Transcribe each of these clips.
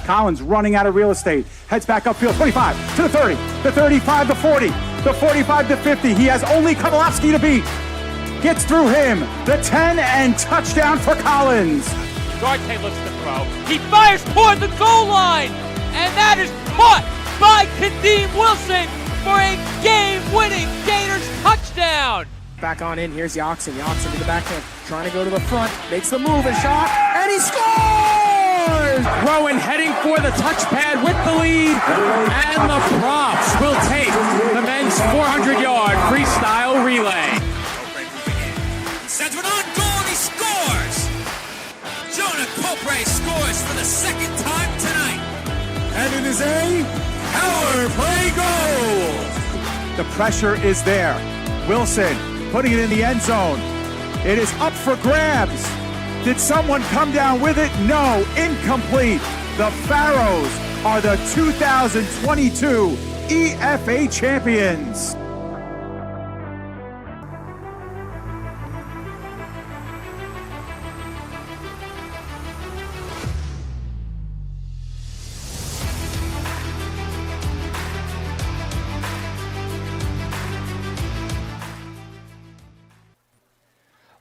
Collins running out of real estate. Heads back upfield. 25 to the 30. The 35 to 40. The 45 to 50. He has only Kowalski to beat. Gets through him. The 10 and touchdown for Collins. Duarte looks to throw. He fires toward the goal line. And that is caught by Kadeem Wilson for a game-winning Gators touchdown. Back on in, here's Yoxon. Yoxon to the backhand, trying to go to the front, makes the move and shot, and he scores! Rowan heading for the touchpad with the lead, and the Props will take the men's 400-yard freestyle relay. Sends one on goal and he scores! Jonah Popre scores for the second time tonight. And it is a power play goal! The pressure is there. Wilson putting it in the end zone. It is up for grabs. Did someone come down with it? No, incomplete. The Pharaohs are the 2022 EFA champions.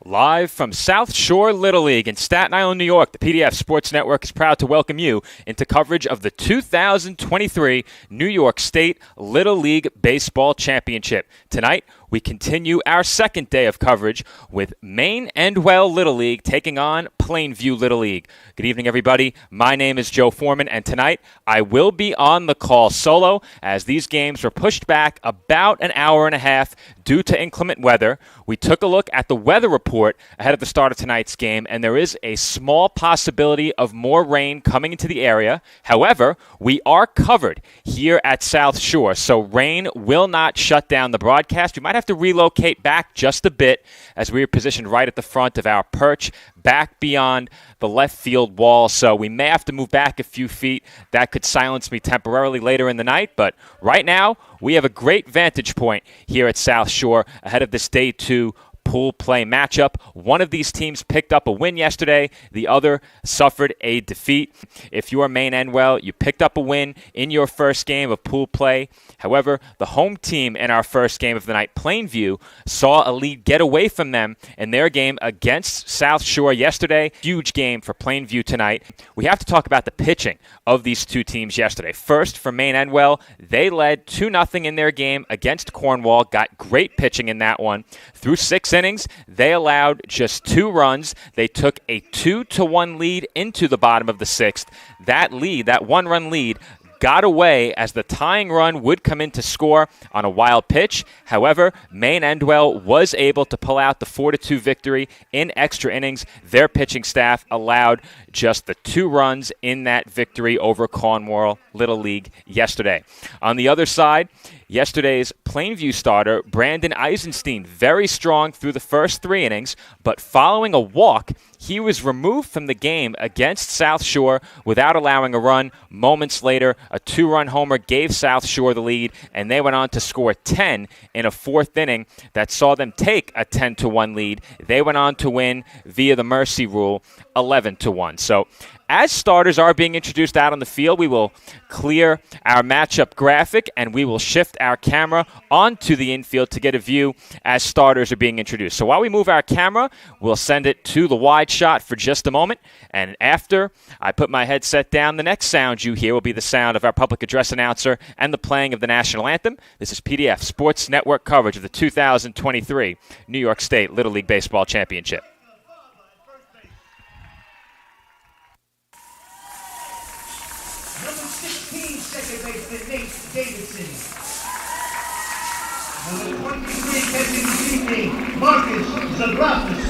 Live from South Shore Little League in Staten Island, New York, the PDF Sports Network is proud to welcome you into coverage of the 2023 New York State Little League Baseball Championship. Tonight, we continue our second day of coverage with Maine-Endwell Little League taking on Plainview Little League. Good evening, everybody. My name is Joe Foreman, and tonight I will be on the call solo as these games were pushed back about an hour and a half due to inclement weather. We took a look at the weather report ahead of the start of tonight's game, and there is a small possibility of more rain coming into the area. However, we are covered here at South Shore, so rain will not shut down the broadcast. We might have to relocate back just a bit as we are positioned right at the front of our perch, back beyond the left field wall, so we may have to move back a few feet. That could silence me temporarily later in the night, but right now we have a great vantage point here at South Shore ahead of this Day 2 pool play matchup. One of these teams picked up a win yesterday. The other suffered a defeat. If you are Maine-Endwell, you picked up a win in your first game of pool play. However, the home team in our first game of the night, Plainview, saw a lead get away from them in their game against South Shore yesterday. Huge game for Plainview tonight. We have to talk about the pitching of these two teams yesterday. First, for Maine-Endwell, they led 2-0 in their game against Cornwall. Got great pitching in that one. Through 6 innings, they allowed just 2 runs. They took a 2-1 lead into the bottom of the 6th. That lead, that 1-run lead, got away as the tying run would come in to score on a wild pitch. However, Maine-Endwell was able to pull out the 4-2 victory in extra innings. Their pitching staff allowed just the 2 runs in that victory over Cornwall Little League yesterday. On the other side, yesterday's Plainview starter, Brandon Eisenstein, very strong through the first 3 innings, but following a walk, he was removed from the game against South Shore without allowing a run. Moments later, a 2-run homer gave South Shore the lead, and they went on to score 10 in a 4th inning that saw them take a 10-1 lead. They went on to win via the mercy rule 11-1. So as starters are being introduced out on the field, we will clear our matchup graphic and we will shift our camera onto the infield to get a view as starters are being introduced. So while we move our camera, we'll send it to the wide shot for just a moment. And after I put my headset down, the next sound you hear will be the sound of our public address announcer and the playing of the national anthem. This is PDF Sports Network coverage of the 2023 New York State Little League Baseball Championship. Number 16, second baseman Nate Davidson. Number 23, catching this evening, Marcus Zagrafis.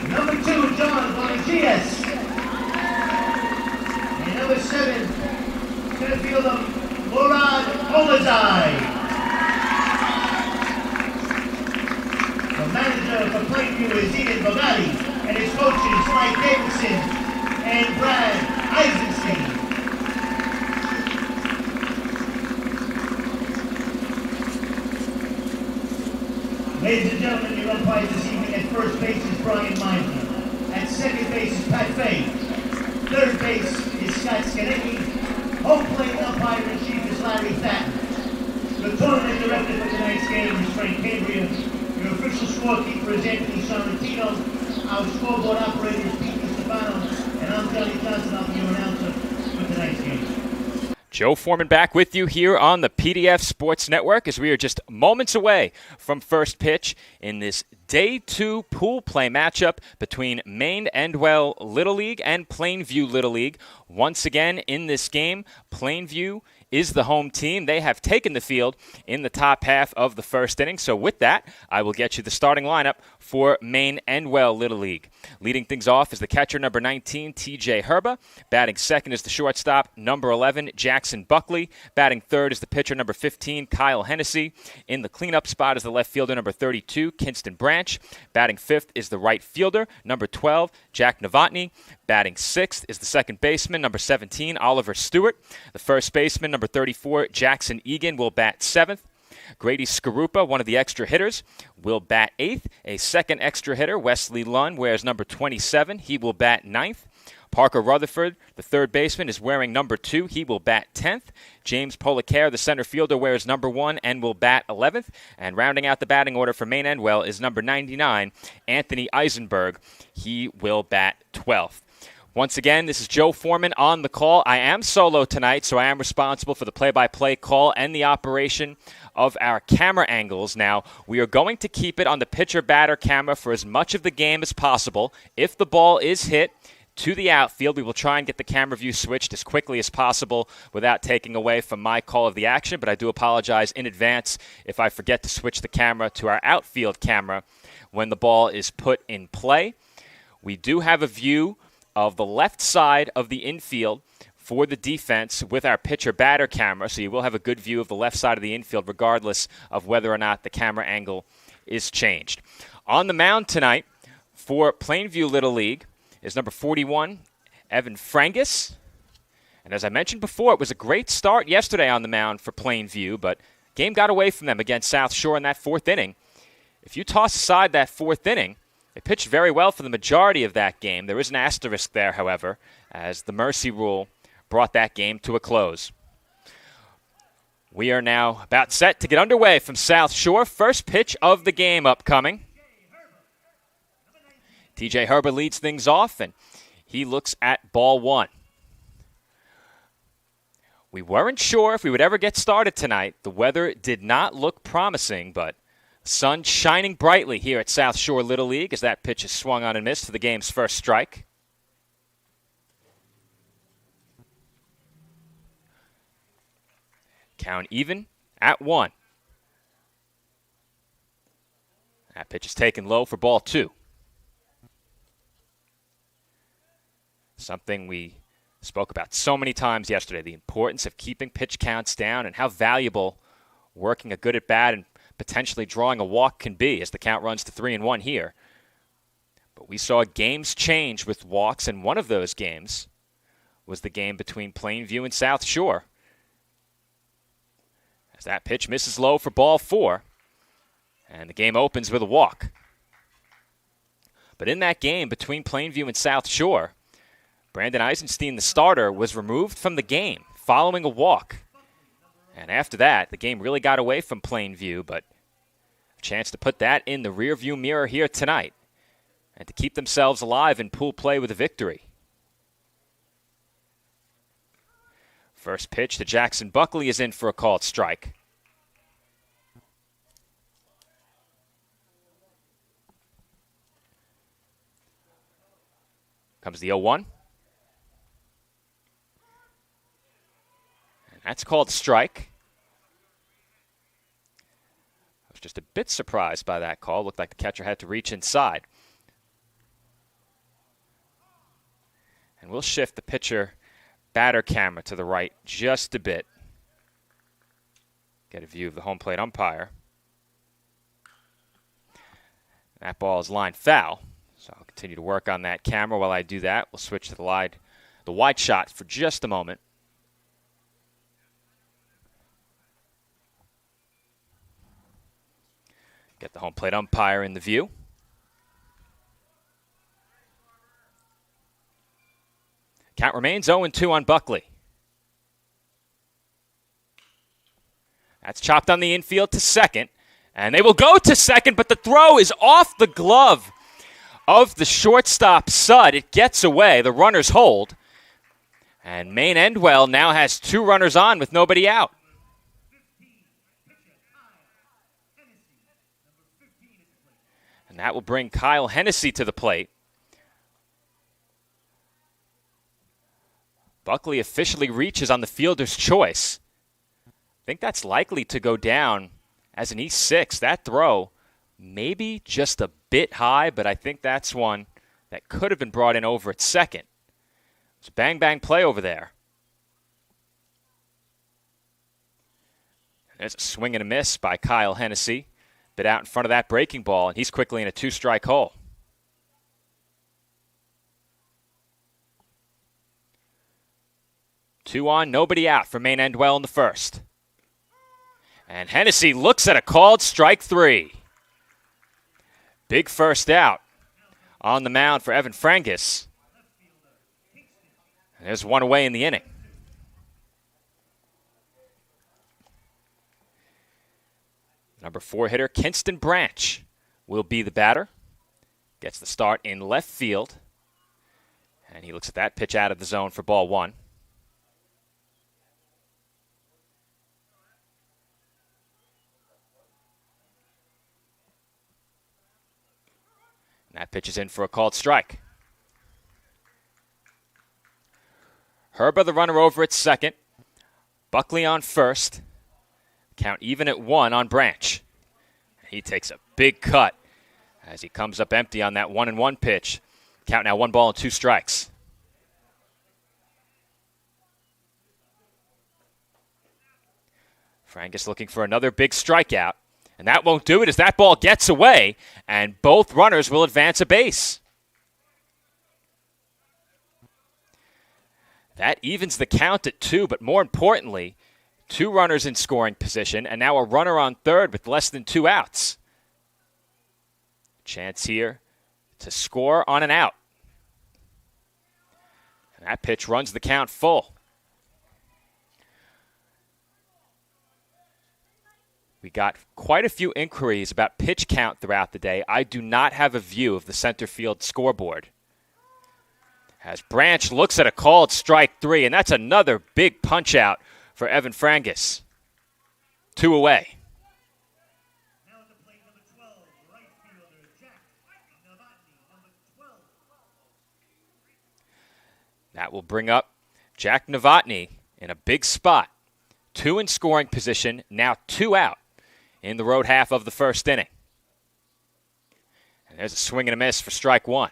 Number 2, John Bonagias. And number 7, center fielder Murad Olazai. The manager for Plainview is Ian Bogatti, and his coaches Mike Davidson and Brad Eisenstein. Ladies and gentlemen, your umpires this evening at first base is Brian Minor. At second base is Pat Fay. Third base is Scott Skanecki. Home plate umpire in chief is Larry Thatton. The tournament director for tonight's game is Frank Cambria. Your official scorekeeper is Anthony Sorrentino. Our scoreboard operator is Pete Stefano. And I'm Johnny Johnson. I'll be your announcer for tonight's game. Joe Foreman back with you here on the PDF Sports Network as we are just moments away from first pitch in this Day 2 pool play matchup between Maine-Endwell Little League and Plainview Little League. Once again in this game, Plainview is the home team. They have taken the field in the top half of the first inning. So with that, I will get you the starting lineup for Maine-Endwell Little League. Leading things off is the catcher, number 19, TJ Herba. Batting second is the shortstop, number 11, Jackson Buckley. Batting third is the pitcher, number 15, Kyle Hennessy. In the cleanup spot is the left fielder, number 32, Kinston Branch. Batting fifth is the right fielder, number 12, Jack Novotny. Batting sixth is the second baseman, number 17, Oliver Stewart. The first baseman, number 34, Jackson Egan, will bat seventh. Grady Skarupa, one of the extra hitters, will bat eighth. A second extra hitter, Wesley Lunn, wears number 27. He will bat ninth. Parker Rutherford, the third baseman, is wearing number 2. He will bat 10th. James Policaire, the center fielder, wears number 1 and will bat 11th. And rounding out the batting order for Maine-Endwell is number 99, Anthony Eisenberg. He will bat 12th. Once again, this is Joe Foreman on the call. I am solo tonight, so I am responsible for the play-by-play call and the operation of our camera angles. Now, we are going to keep it on the pitcher-batter camera for as much of the game as possible. If the ball is hit to the outfield, we will try and get the camera view switched as quickly as possible without taking away from my call of the action, but I do apologize in advance if I forget to switch the camera to our outfield camera when the ball is put in play. We do have a view of the left side of the infield for the defense with our pitcher-batter camera, so you will have a good view of the left side of the infield regardless of whether or not the camera angle is changed. On the mound tonight for Plainview Little League is number 41, Evan Frangus. And as I mentioned before, it was a great start yesterday on the mound for Plainview, but game got away from them against South Shore in that fourth inning. If you toss aside that fourth inning, they pitched very well for the majority of that game. There is an asterisk there, however, as the mercy rule brought that game to a close. We are now about set to get underway from South Shore. First pitch of the game upcoming. TJ Herba leads things off, and he looks at ball one. We weren't sure if we would ever get started tonight. The weather did not look promising, but the sun shining brightly here at South Shore Little League as that pitch is swung on and missed for the game's first strike. Count even at 1. That pitch is taken low for ball 2. Something we spoke about so many times yesterday, the importance of keeping pitch counts down and how valuable working a good at bat and potentially drawing a walk can be as the count runs to 3-1 here. But we saw games change with walks, and one of those games was the game between Plainview and South Shore. As that pitch misses low for ball 4, and the game opens with a walk. But in that game between Plainview and South Shore, Brandon Eisenstein, the starter, was removed from the game following a walk. And after that, the game really got away from Plainview, but a chance to put that in the rearview mirror here tonight and to keep themselves alive in pool play with a victory. First pitch to Jackson Buckley is in for a called strike. Comes the 0-1. That's called a strike. I was just a bit surprised by that call. Looked like the catcher had to reach inside. And we'll shift the pitcher batter camera to the right just a bit. Get a view of the home plate umpire. That ball is lined foul. So I'll continue to work on that camera while I do that. We'll switch to the wide shot for just a moment. Get the home plate umpire in the view. Count remains 0-2 on Buckley. That's chopped on the infield to second. And they will go to second, but the throw is off the glove of the shortstop, Sud. It gets away. The runners hold. And Maine-Endwell now has 2 runners on with nobody out. And that will bring Kyle Hennessy to the plate. Buckley officially reaches on the fielder's choice. I think that's likely to go down as an E6. That throw maybe just a bit high, but I think that's one that could have been brought in over at second. It's a bang-bang play over there. There's a swing and a miss by Kyle Hennessy. Bit out in front of that breaking ball, and he's quickly in a 2-strike hole. Two on, nobody out for Maine-Endwell in the first. And Hennessy looks at a called strike 3. Big first out on the mound for Evan Frangus. And there's one away in the inning. Number 4 hitter, Kinston Branch, will be the batter. Gets the start in left field. And he looks at that pitch out of the zone for ball 1. And that pitch is in for a called strike. Herba, the runner, over at second. Buckley on first. Count even at 1 on Branch. He takes a big cut as he comes up empty on that 1-1 pitch. Count now 1 ball and 2 strikes. Frangus looking for another big strikeout. And that won't do it as that ball gets away, and both runners will advance a base. That evens the count at 2, but more importantly, 2 runners in scoring position, and now a runner on third with less than 2 outs. Chance here to score on an out. And that pitch runs the count full. We got quite a few inquiries about pitch count throughout the day. I do not have a view of the center field scoreboard. As Branch looks at a called strike 3, and that's another big punch out for Evan Frangus. 2 away. Now at the plate, number 12, right fielder, Jack Novotny, number 12. That will bring up Jack Novotny in a big spot. 2 in scoring position, now 2 out in the road half of the first inning. And there's a swing and a miss for strike 1.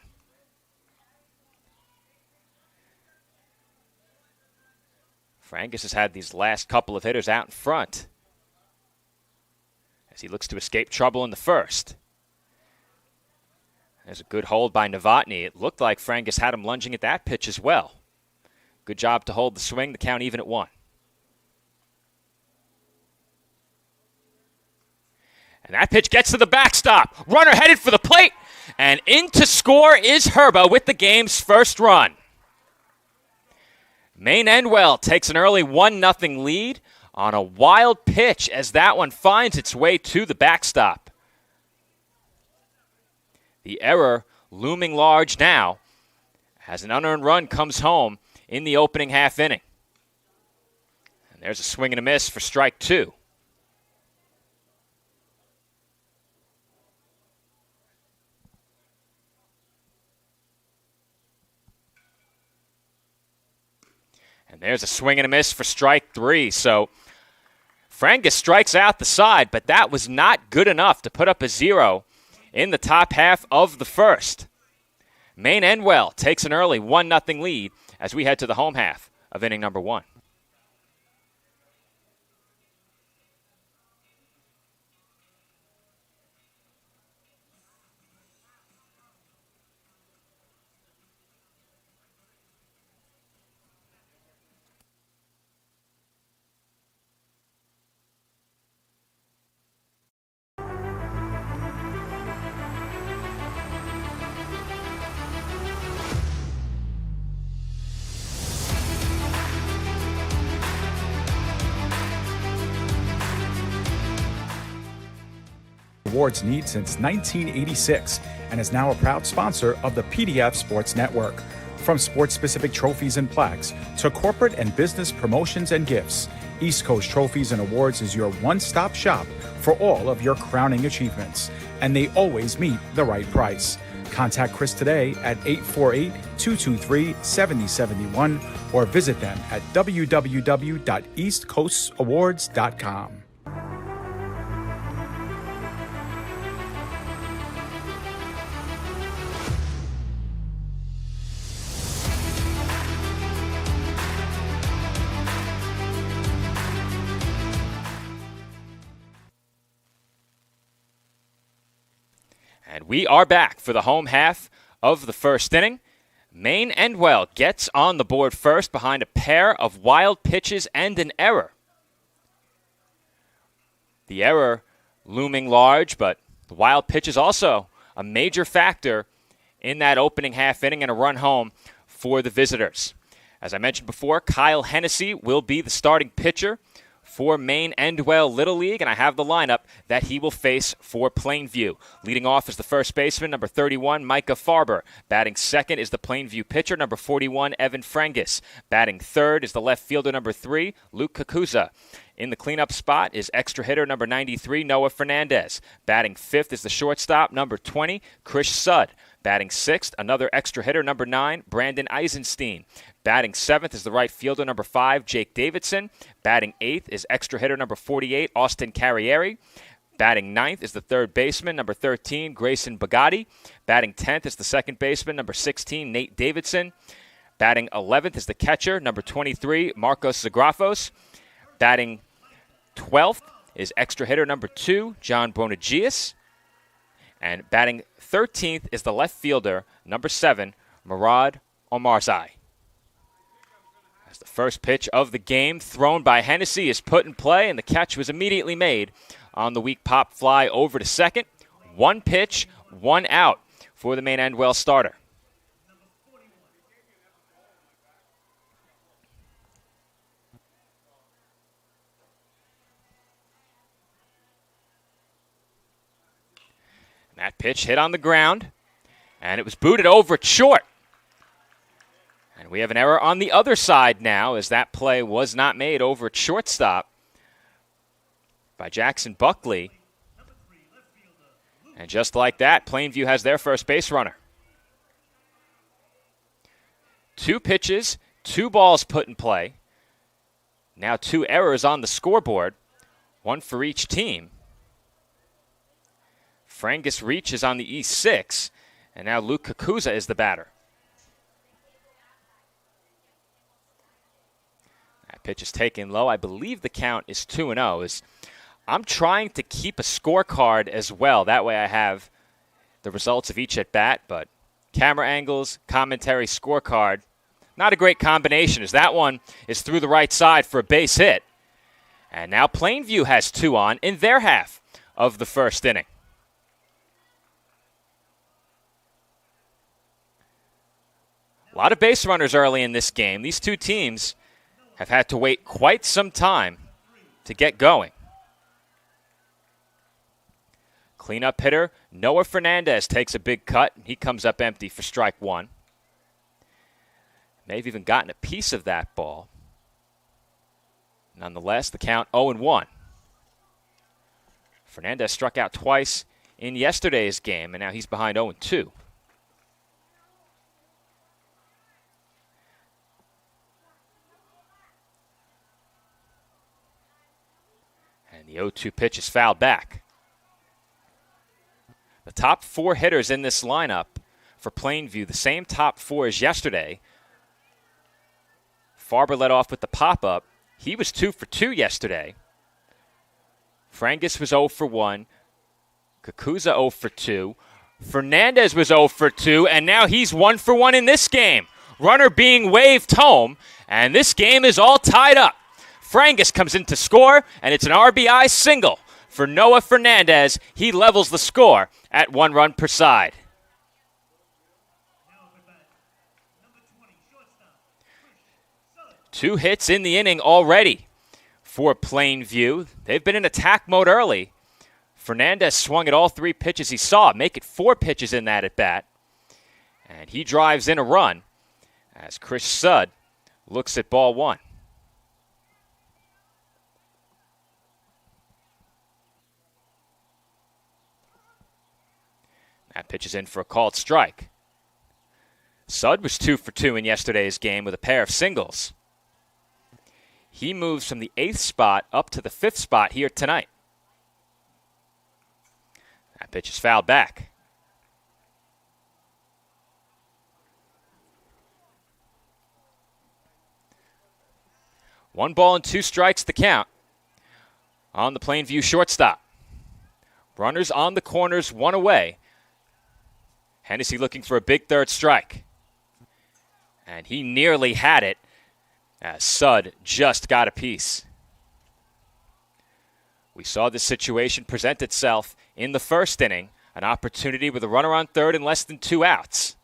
Frangus has had these last couple of hitters out in front as he looks to escape trouble in the first. There's a good hold by Novotny. It looked like Frangus had him lunging at that pitch as well. Good job to hold the swing, the count even at 1. And that pitch gets to the backstop. Runner headed for the plate. And in to score is Herba with the game's first run. Maine-Endwell takes an early 1-0 lead on a wild pitch as that one finds its way to the backstop. The error looming large now as an unearned run comes home in the opening half inning. And there's a swing and a miss for strike 2. And there's a swing and a miss for strike 3. So Frangus strikes out the side, but that was not good enough to put up a 0 in the top half of the first. Maine-Endwell takes an early 1-0 lead as we head to the home half of inning number 1. Awards need since 1986 and is now a proud sponsor of the PDF Sports Network. From sports-specific trophies and plaques to corporate and business promotions and gifts, East Coast Trophies and Awards is your one-stop shop for all of your crowning achievements, and they always meet the right price. Contact Chris today at 848-223-7071 or visit them at www.eastcoastawards.com. And we are back for the home half of the first inning. Maine-Endwell gets on the board first behind a pair of wild pitches and an error. The error looming large, but the wild pitch is also a major factor in that opening half inning and a run home for the visitors. As I mentioned before, Kyle Hennessy will be the starting pitcher for Maine-Endwell Little League, and I have the lineup that he will face for Plainview. Leading off is the first baseman, number 31, Micah Farber. Batting second is the Plainview pitcher, number 41, Evan Frangus. Batting third is the left fielder, number 3, Luke Kakuza. In the cleanup spot is extra hitter, number 93, Noah Fernandez. Batting fifth is the shortstop, number 20, Chris Sudd. Batting sixth, another extra hitter, number 9, Brandon Eisenstein. Batting seventh is the right fielder, number 5, Jake Davidson. Batting eighth is extra hitter, number 48, Austin Carrieri. Batting ninth is the third baseman, number 13, Grayson Bugatti. Batting 10th is the second baseman, number 16, Nate Davidson. Batting 11th is the catcher, number 23, Marcos Zagrafos. Batting 12th is extra hitter, number 2, John Bonagius. And batting 13th is the left fielder, number 7, Murad Omarzai. As the first pitch of the game thrown by Hennessy is put in play, and the catch was immediately made on the weak pop fly over to second. One pitch, one out for the Maine-Endwell starter. That pitch hit on the ground, and it was booted over short. And we have an error on the other side now, as that play was not made over at shortstop by Jackson Buckley. And just like that, Plainview has their first base runner. 2 pitches, 2 balls put in play. Now 2 errors on the scoreboard, 1 for each team. Frangus reaches on the E6, and now Luke Kakuza is the batter. That pitch is taken low. I believe the count is 2-0. I'm trying to keep a scorecard as well. That way I have the results of each at bat, but camera angles, commentary, scorecard, not a great combination, as that one is through the right side for a base hit. And now Plainview has 2 on in their half of the first inning. A lot of base runners early in this game. These 2 teams have had to wait quite some time to get going. Cleanup hitter Noah Fernandez takes a big cut. He comes up empty for strike 1. May have even gotten a piece of that ball. Nonetheless, the count 0-1. Fernandez struck out twice in yesterday's game, and now he's behind 0-2. And the 0-2 pitch is fouled back. The top 4 hitters in this lineup for Plainview, the same top 4 as yesterday. Farber led off with the pop-up. He was 2 for 2 yesterday. Frangus was 0 for 1. Kakuza 0 for 2. Fernandez was 0 for 2, and now he's 1 for 1 in this game. Runner being waved home, and this game is all tied up. Frangus comes in to score, and it's an RBI single for Noah Fernandez. He levels the score at 1 run per side. Two hits in the inning already for Plainview. They've been in attack mode early Fernandez swung at all 3 pitches he saw, make it 4 pitches in that at-bat. And he drives in a run as Chris Sudd looks at ball 1. That pitch is in for a called strike. Sudd was 2 for 2 in yesterday's game with a pair of singles. He moves from the 8th spot up to the 5th spot here tonight. That pitch is fouled back. One ball and 2 strikes to count on the Plainview shortstop. Runners on the corners, 1 away. Hennessy looking for a big 3rd strike. And he nearly had it as Sudd just got a piece. We saw this situation present itself in the 1st inning, an opportunity with a runner on 3rd and less than 2 outs.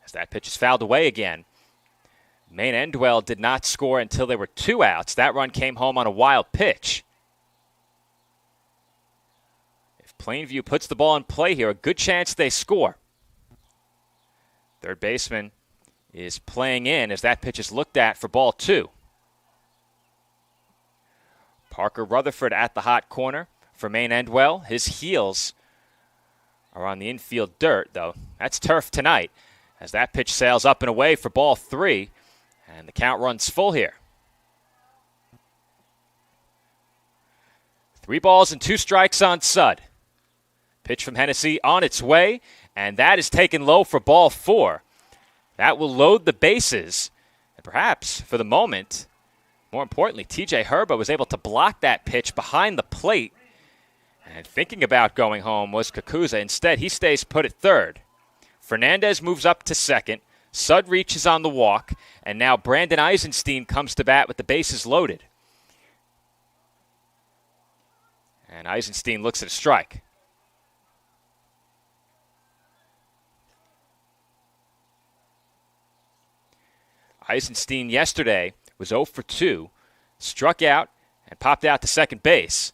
As that pitch is fouled away again. Maine-Endwell did not score until there were 2 outs. That run came home on a wild pitch. If Plainview puts the ball in play here, a good chance they score. Third baseman is playing in as that pitch is looked at for ball 2. Parker Rutherford at the hot corner for Maine-Endwell. His heels are on the infield dirt, though. That's turf tonight as that pitch sails up and away for ball 3, and the count runs full here. 3 balls and 2 strikes on Sudd. Pitch from Hennessy on its way, and that is taken low for ball 4. That will load the bases, and perhaps for the moment, more importantly, TJ Herba was able to block that pitch behind the plate. And thinking about going home was Kakuza. Instead, he stays put at 3rd. Fernandez moves up to 2nd. Sudd reaches on the walk. And now Brandon Eisenstein comes to bat with the bases loaded. And Eisenstein looks at a strike. Eisenstein yesterday was 0 for 2, struck out and popped out to second base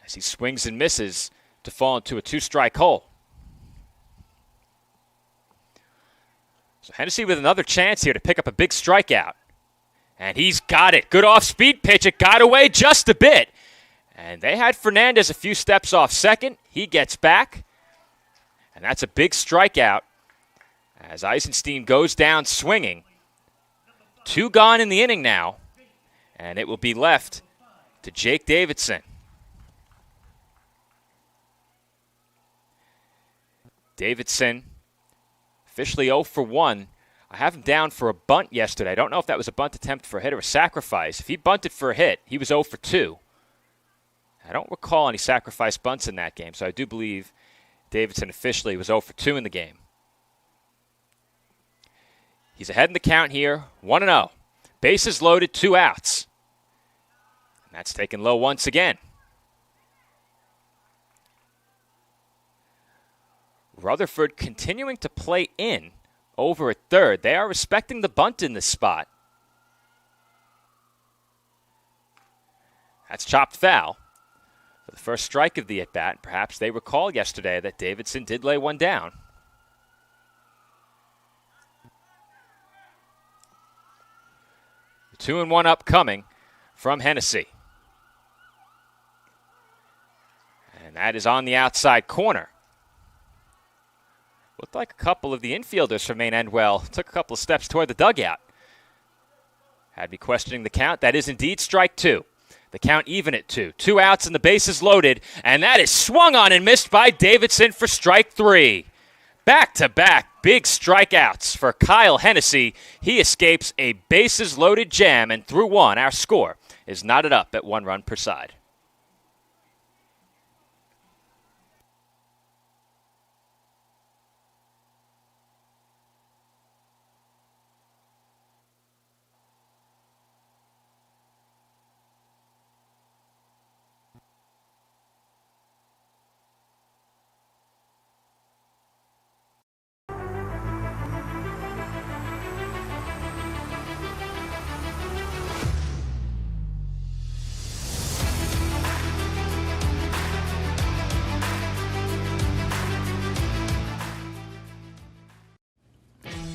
as he swings and misses to fall into a 2-strike hole. So Hennessy with another chance here to pick up a big strikeout. And he's got it. Good off-speed pitch. It got away just a bit. And they had Fernandez a few steps off second. He gets back. And that's a big strikeout as Eisenstein goes down swinging. 2 gone in the inning now, and it will be left to Jake Davidson. Davidson officially 0 for 1. I have him down for a bunt yesterday. I don't know if that was a bunt attempt for a hit or a sacrifice. If he bunted for a hit, he was 0 for 2. I don't recall any sacrifice bunts in that game, so I do believe Davidson officially was 0 for 2 in the game. He's ahead in the count here, 1-0. Bases loaded, 2 outs. And that's taken low once again. Rutherford continuing to play in over at 3rd. They are respecting the bunt in this spot. That's chopped foul for the first strike of the at-bat. Perhaps they recall yesterday that Davidson did lay one down. The 2-1 upcoming from Hennessy. And that is on the outside corner. Looked like a couple of the infielders from Maine-Endwell took a couple of steps toward the dugout. Had me questioning the count. That is indeed strike 2. The count even at 2. 2 outs and the bases loaded. And that is swung on and missed by Davidson for strike 3. Back-to-back big strikeouts for Kyle Hennessy. He escapes a bases-loaded jam, and through 1, our score is knotted up at 1 run per side.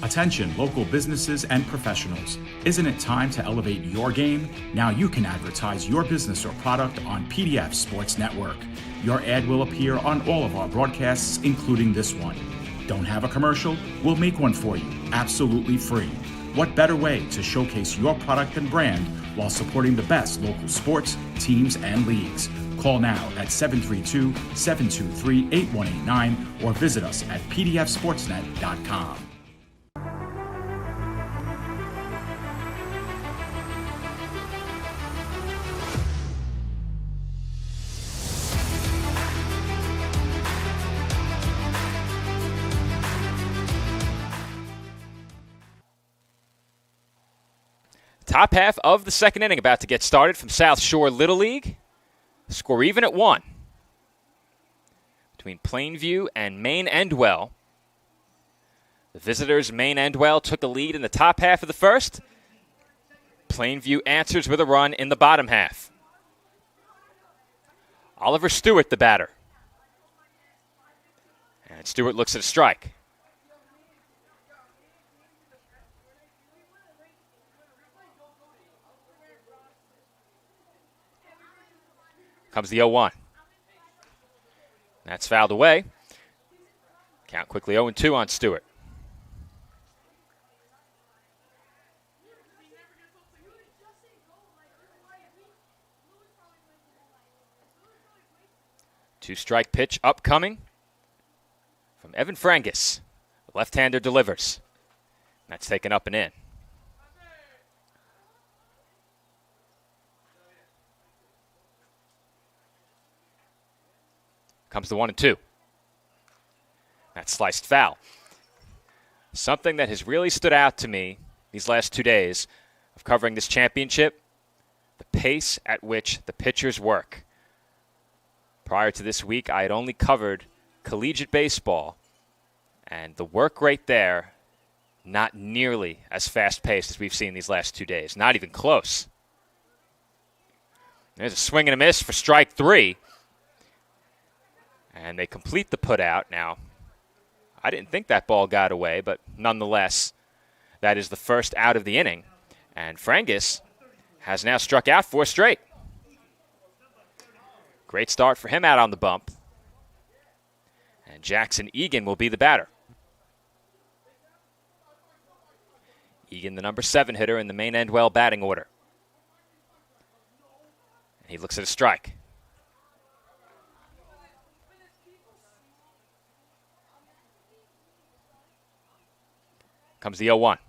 Attention local businesses and professionals. Isn't it time to elevate your game? Now you can advertise your business or product on PDF Sports Network. Your ad will appear on all of our broadcasts, including this one. Don't have a commercial? We'll make one for you, absolutely free. What better way to showcase your product and brand while supporting the best local sports, teams, and leagues? Call now at 732-723-8189 or visit us at pdfsportsnet.com. Top half of the second inning about to get started from South Shore Little League. Score even at 1 between Plainview and Maine-Endwell. The visitors, Maine-Endwell, took the lead in the top half of the first. Plainview answers with a run in the bottom half. Oliver Stewart, the batter. And Stewart looks at a strike. Comes the 0-1. That's fouled away. Count quickly 0-2 on Stewart. Two-strike pitch upcoming from Evan Frangus. The left-hander delivers. That's taken up and in. Comes the 1-2. That's sliced foul. Something that has really stood out to me these last 2 days of covering this championship, the pace at which the pitchers work. Prior to this week, I had only covered collegiate baseball, and the work rate there, not nearly as fast-paced as we've seen these last 2 days. Not even close. There's a swing and a miss for strike 3. And they complete the putout. Now, I didn't think that ball got away, but nonetheless, that is the first out of the inning. And Frangus has now struck out 4 straight. Great start for him out on the bump. And Jackson Egan will be the batter. Egan, the number 7 hitter in the Maine-Endwell batting order. And he looks at a strike. Comes the 0-1.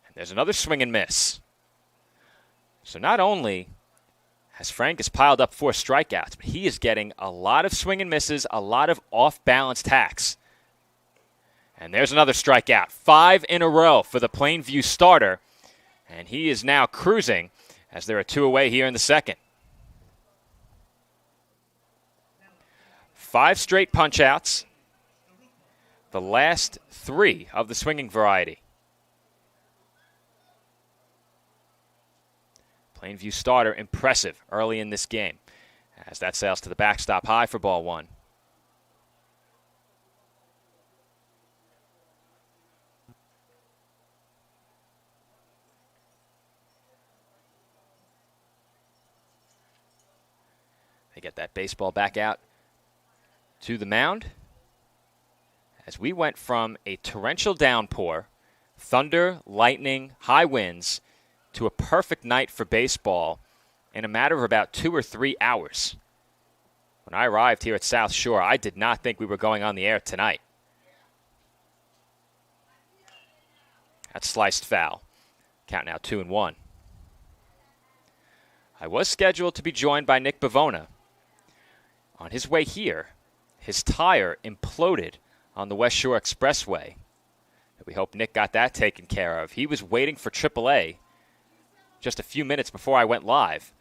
And there's another swing and miss. So not only has Frankus piled up 4 strikeouts, but he is getting a lot of swing and misses, a lot of off-balance hacks. And there's another strikeout. 5 in a row for the Plainview starter. And he is now cruising as there are 2 away here in the second. 5 straight punch-outs. The last 3 of the swinging variety. Plainview starter impressive early in this game as that sails to the backstop high for ball 1. They get that baseball back out to the mound. As we went from a torrential downpour, thunder, lightning, high winds, to a perfect night for baseball in a matter of about 2 or 3 hours. When I arrived here at South Shore, I did not think we were going on the air tonight. That's sliced foul. Count now 2-1. I was scheduled to be joined by Nick Bavona. On his way here, his tire imploded on the West Shore Expressway. We hope Nick got that taken care of. He was waiting for AAA just a few minutes before I went live.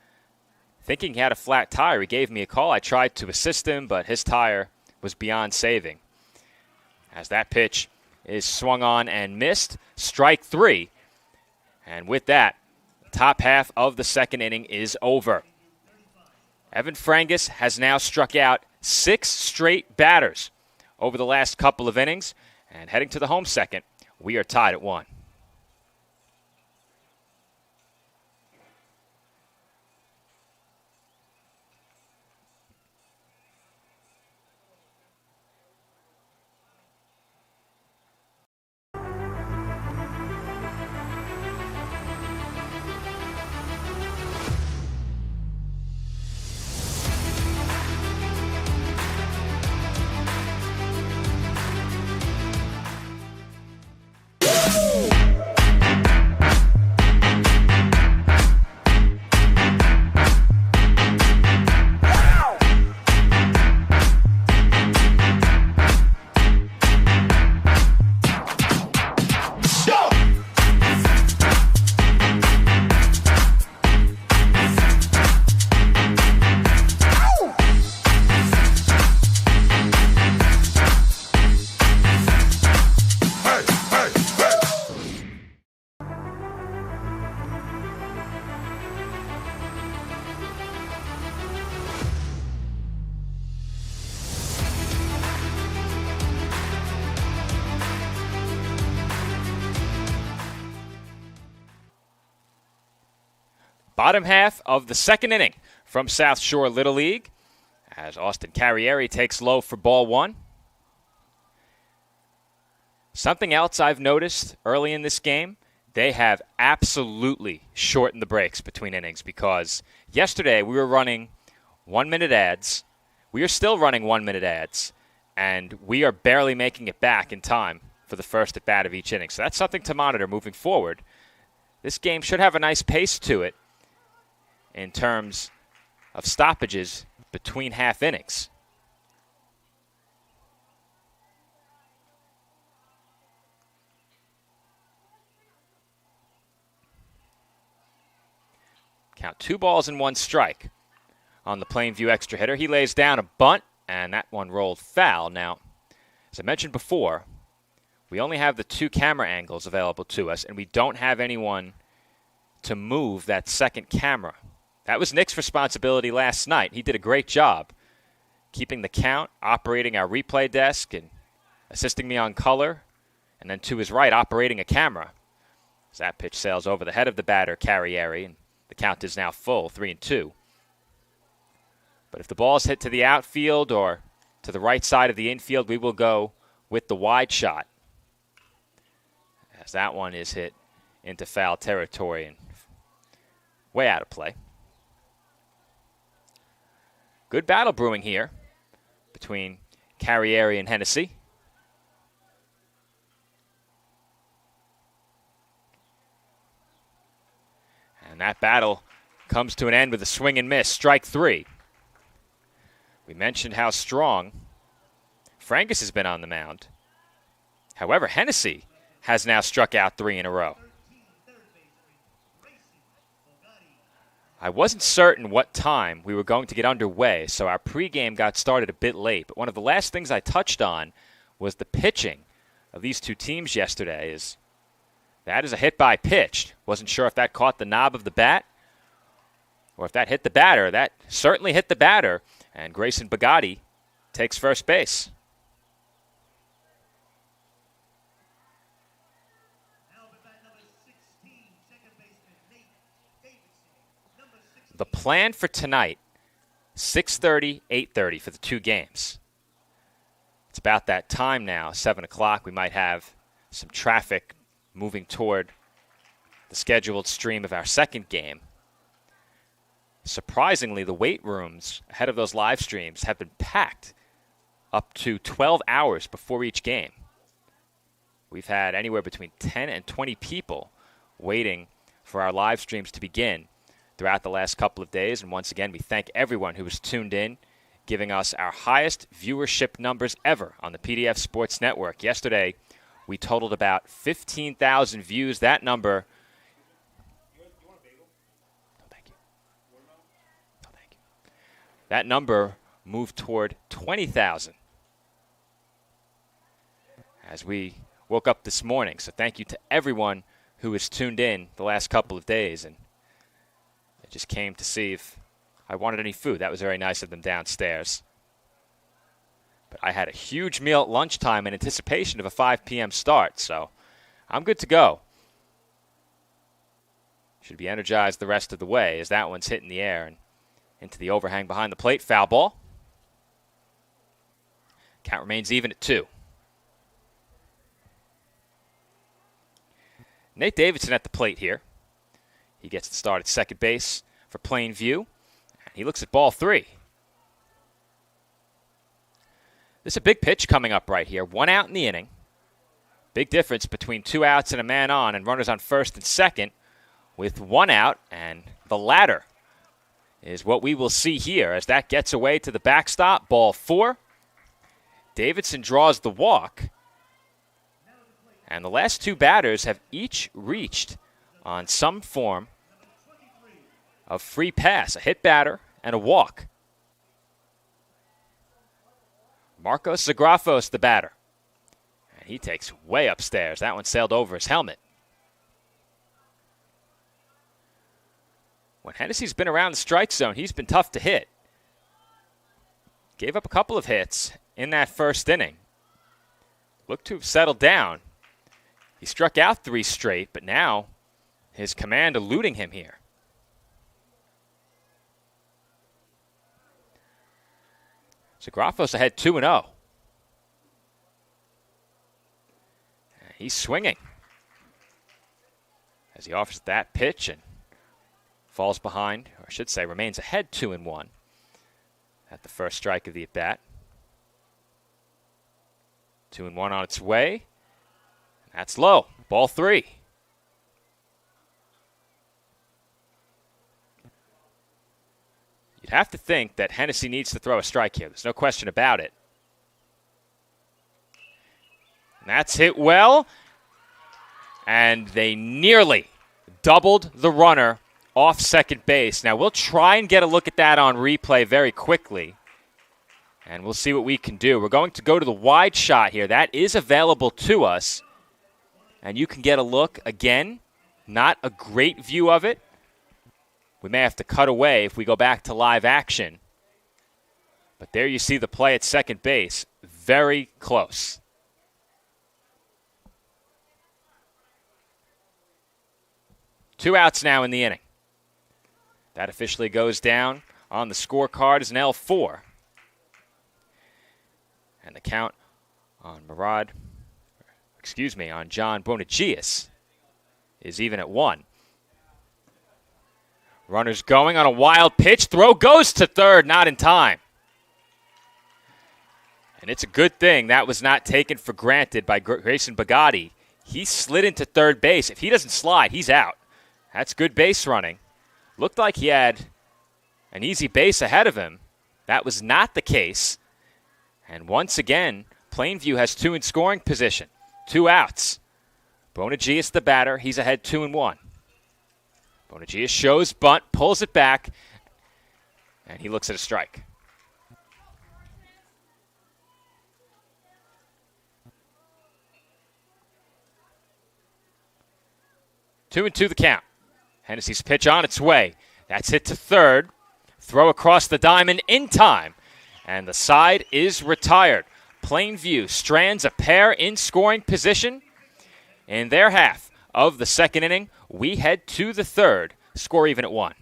Thinking he had a flat tire, he gave me a call. I tried to assist him, but his tire was beyond saving. As that pitch is swung on and missed, strike 3. And with that, the top half of the second inning is over. Evan Frangus has now struck out 6 straight batters over the last couple of innings, And heading to the home second, we are tied at 1. Bottom half of the second inning from South Shore Little League as Austin Carrieri takes low for ball 1. Something else I've noticed early in this game, they have absolutely shortened the breaks between innings because yesterday we were running 1-minute ads. We are still running 1-minute ads, and we are barely making it back in time for the first at bat of each inning. So that's something to monitor moving forward. This game should have a nice pace to it in terms of stoppages between half innings. Count 2 balls and 1 strike on the Plainview extra hitter. He lays down a bunt, and that one rolled foul. Now, as I mentioned before, we only have the 2 camera angles available to us, and we don't have anyone to move that second camera. That was Nick's responsibility last night. He did a great job keeping the count, operating our replay desk, and assisting me on color, and then to his right, operating a camera. As that pitch sails over the head of the batter, Carrieri, and the count is now full, 3-2. But if the ball is hit to the outfield or to the right side of the infield, we will go with the wide shot, as that one is hit into foul territory and way out of play. Good battle brewing here between Carrieri and Hennessy. And that battle comes to an end with a swing and miss, strike 3. We mentioned how strong Frangus has been on the mound. However, Hennessy has now struck out 3 in a row. I wasn't certain what time we were going to get underway, so our pregame got started a bit late. But one of the last things I touched on was the pitching of these 2 teams yesterday. That is a hit by pitch. Wasn't sure if that caught the knob of the bat or if that hit the batter. That certainly hit the batter, and Grayson Bugatti takes first base. The plan for tonight, 6:30, 8:30 for the 2 games. It's about that time now, 7 o'clock. We might have some traffic moving toward the scheduled stream of our second game. Surprisingly, the weight rooms ahead of those live streams have been packed up to 12 hours before each game. We've had anywhere between 10 and 20 people waiting for our live streams to begin throughout the last couple of days. And once again, we thank everyone who has tuned in, giving us our highest viewership numbers ever on the PDF Sports Network. Yesterday, we totaled about 15,000 views. That number... No, thank you. No, thank you. That number moved toward 20,000 as we woke up this morning. So thank you to everyone who has tuned in the last couple of days. And I just came to see if I wanted any food. That was very nice of them downstairs. But I had a huge meal at lunchtime in anticipation of a 5 p.m. start, so I'm good to go. Should be energized the rest of the way as that one's hit in the air and into the overhang behind the plate. Foul ball. Count remains even at 2. Nate Davidson at the plate here. He gets the start at second base for Plainview. He looks at ball 3. This is a big pitch coming up right here. 1 out in the inning. Big difference between 2 outs and a man on and runners on first and second with 1 out. And the latter is what we will see here as that gets away to the backstop. Ball 4. Davidson draws the walk. And the last 2 batters have each reached on some form of free pass, a hit batter and a walk. Marcos Zagrafos, the batter. And he takes way upstairs. That one sailed over his helmet. When Hennessy's been around the strike zone, he's been tough to hit. Gave up a couple of hits in that first inning. Looked to have settled down. He struck out 3 straight, but now his command eluding him here. Zagrafos ahead 2-0. He's swinging as he offers that pitch and falls behind, or I should say remains ahead 2-1 at the first strike of the at-bat. 2-1 on its way. That's low. Ball 3. You'd have to think that Hennessy needs to throw a strike here. There's no question about it. And that's hit well. And they nearly doubled the runner off second base. Now, we'll try and get a look at that on replay very quickly. And we'll see what we can do. We're going to go to the wide shot here. That is available to us. And you can get a look again. Not a great view of it. We may have to cut away if we go back to live action. But there you see the play at second base. Very close. Two outs now in the inning. That officially goes down on the scorecard as an L4. And the count on on John Bonagius is even at 1. Runners going on a wild pitch. Throw goes to third, not in time. And it's a good thing that was not taken for granted by Grayson Bugatti. He slid into third base. If he doesn't slide, he's out. That's good base running. Looked like he had an easy base ahead of him. That was not the case. And once again, Plainview has 2 in scoring position. 2 outs. Bonagius the batter. He's ahead 2-1. Bonagius shows bunt, pulls it back, and he looks at a strike. Two and 2 the count. Hennessy's pitch on its way. That's hit to third. Throw across the diamond in time. And the side is retired. Plainview strands a pair in scoring position. In their half of the second inning, we head to the third. Score even at 1.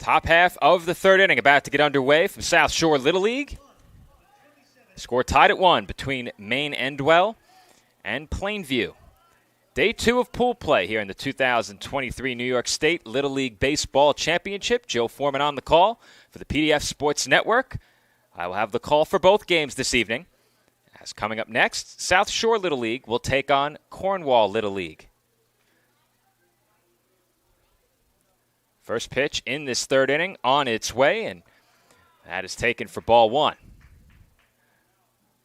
Top half of the third inning about to get underway from South Shore Little League. Score tied at 1 between Maine-Endwell and Plainview. Day 2 of pool play here in the 2023 New York State Little League Baseball Championship. Joe Foreman on the call for the PDF Sports Network. I will have the call for both games this evening. As coming up next, South Shore Little League will take on Cornwall Little League. First pitch in this third inning on its way, and that is taken for ball 1.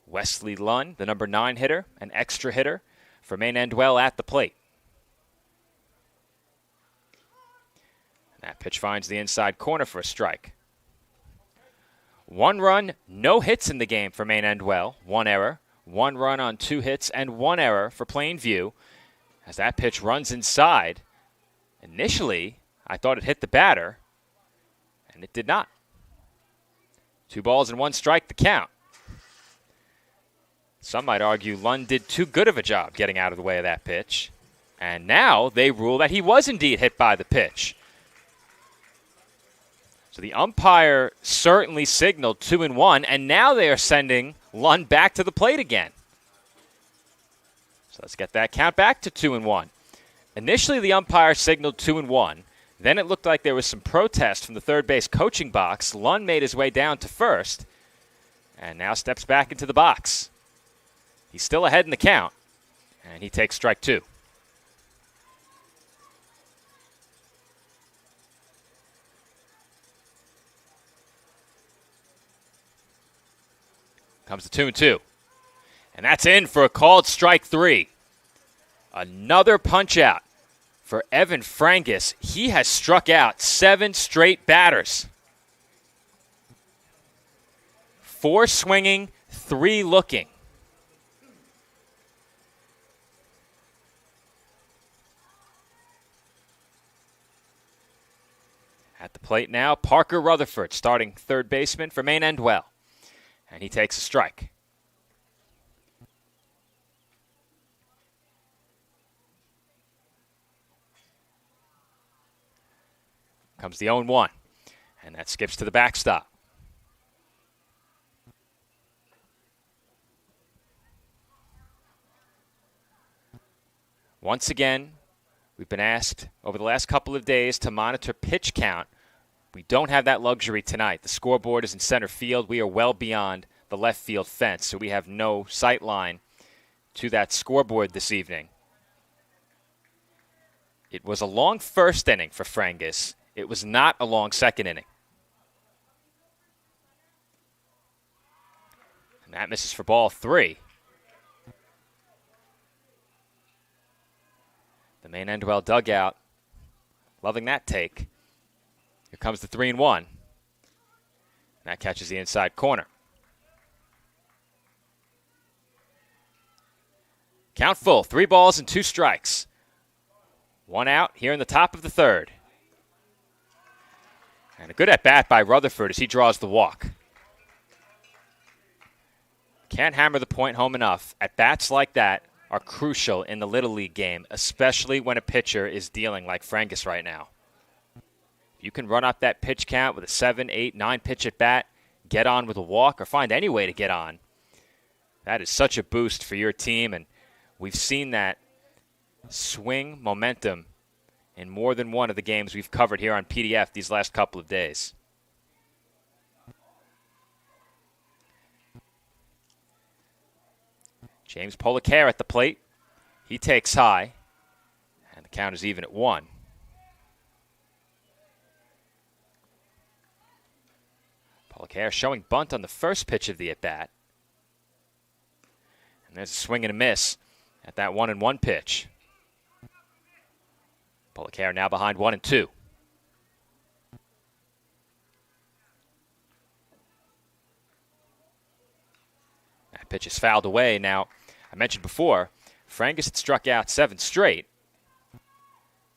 Wesley Lund, the number 9 hitter, an extra hitter for Maine-Endwell at the plate. That pitch finds the inside corner for a strike. 1 run, no hits in the game for Maine-Endwell. 1 error, 1 run on 2 hits, and 1 error for Plainview. As that pitch runs inside, initially I thought it hit the batter, and it did not. 2 balls and 1 strike, the count. Some might argue Lund did too good of a job getting out of the way of that pitch. And now they rule that he was indeed hit by the pitch. So the umpire certainly signaled 2-1, and now they are sending Lund back to the plate again. So let's get that count back to 2-1. Initially, the umpire signaled 2-1. Then it looked like there was some protest from the third base coaching box. Lund made his way down to first, and now steps back into the box. He's still ahead in the count, and he takes strike 2. Comes the 2-2. And that's in for a called strike 3. Another punch out for Evan Frangus. He has struck out 7 straight batters. 4 swinging, 3 looking. At the plate now, Parker Rutherford, starting third baseman for Maine-Endwell. And he takes a strike. Comes the 0-1, and that skips to the backstop. Once again, we've been asked over the last couple of days to monitor pitch count. We don't have that luxury tonight. The scoreboard is in center field. We are well beyond the left field fence, so we have no sight line to that scoreboard this evening. It was a long first inning for Frangus. It was not a long second inning. And that misses for ball 3. The Maine-Endwell dugout, loving that take. Here comes the 3-1. That catches the inside corner. Count full, 3 balls and 2 strikes. 1 out here in the top of the third. And a good at-bat by Rutherford as he draws the walk. Can't hammer the point home enough. At-bats like that are crucial in the Little League game, especially when a pitcher is dealing like Frangus right now. If you can run up that pitch count with a 7, 8, 9 pitch at bat, get on with a walk, or find any way to get on, that is such a boost for your team, and we've seen that swing momentum in more than one of the games we've covered here on PDF these last couple of days. James Policare at the plate. He takes high, and the count is even at 1. Policare showing bunt on the first pitch of the at-bat. And there's a swing and a miss at that 1-1 pitch. Policare now behind 1-2. That pitch is fouled away. Now, I mentioned before, Frangus had struck out 7 straight.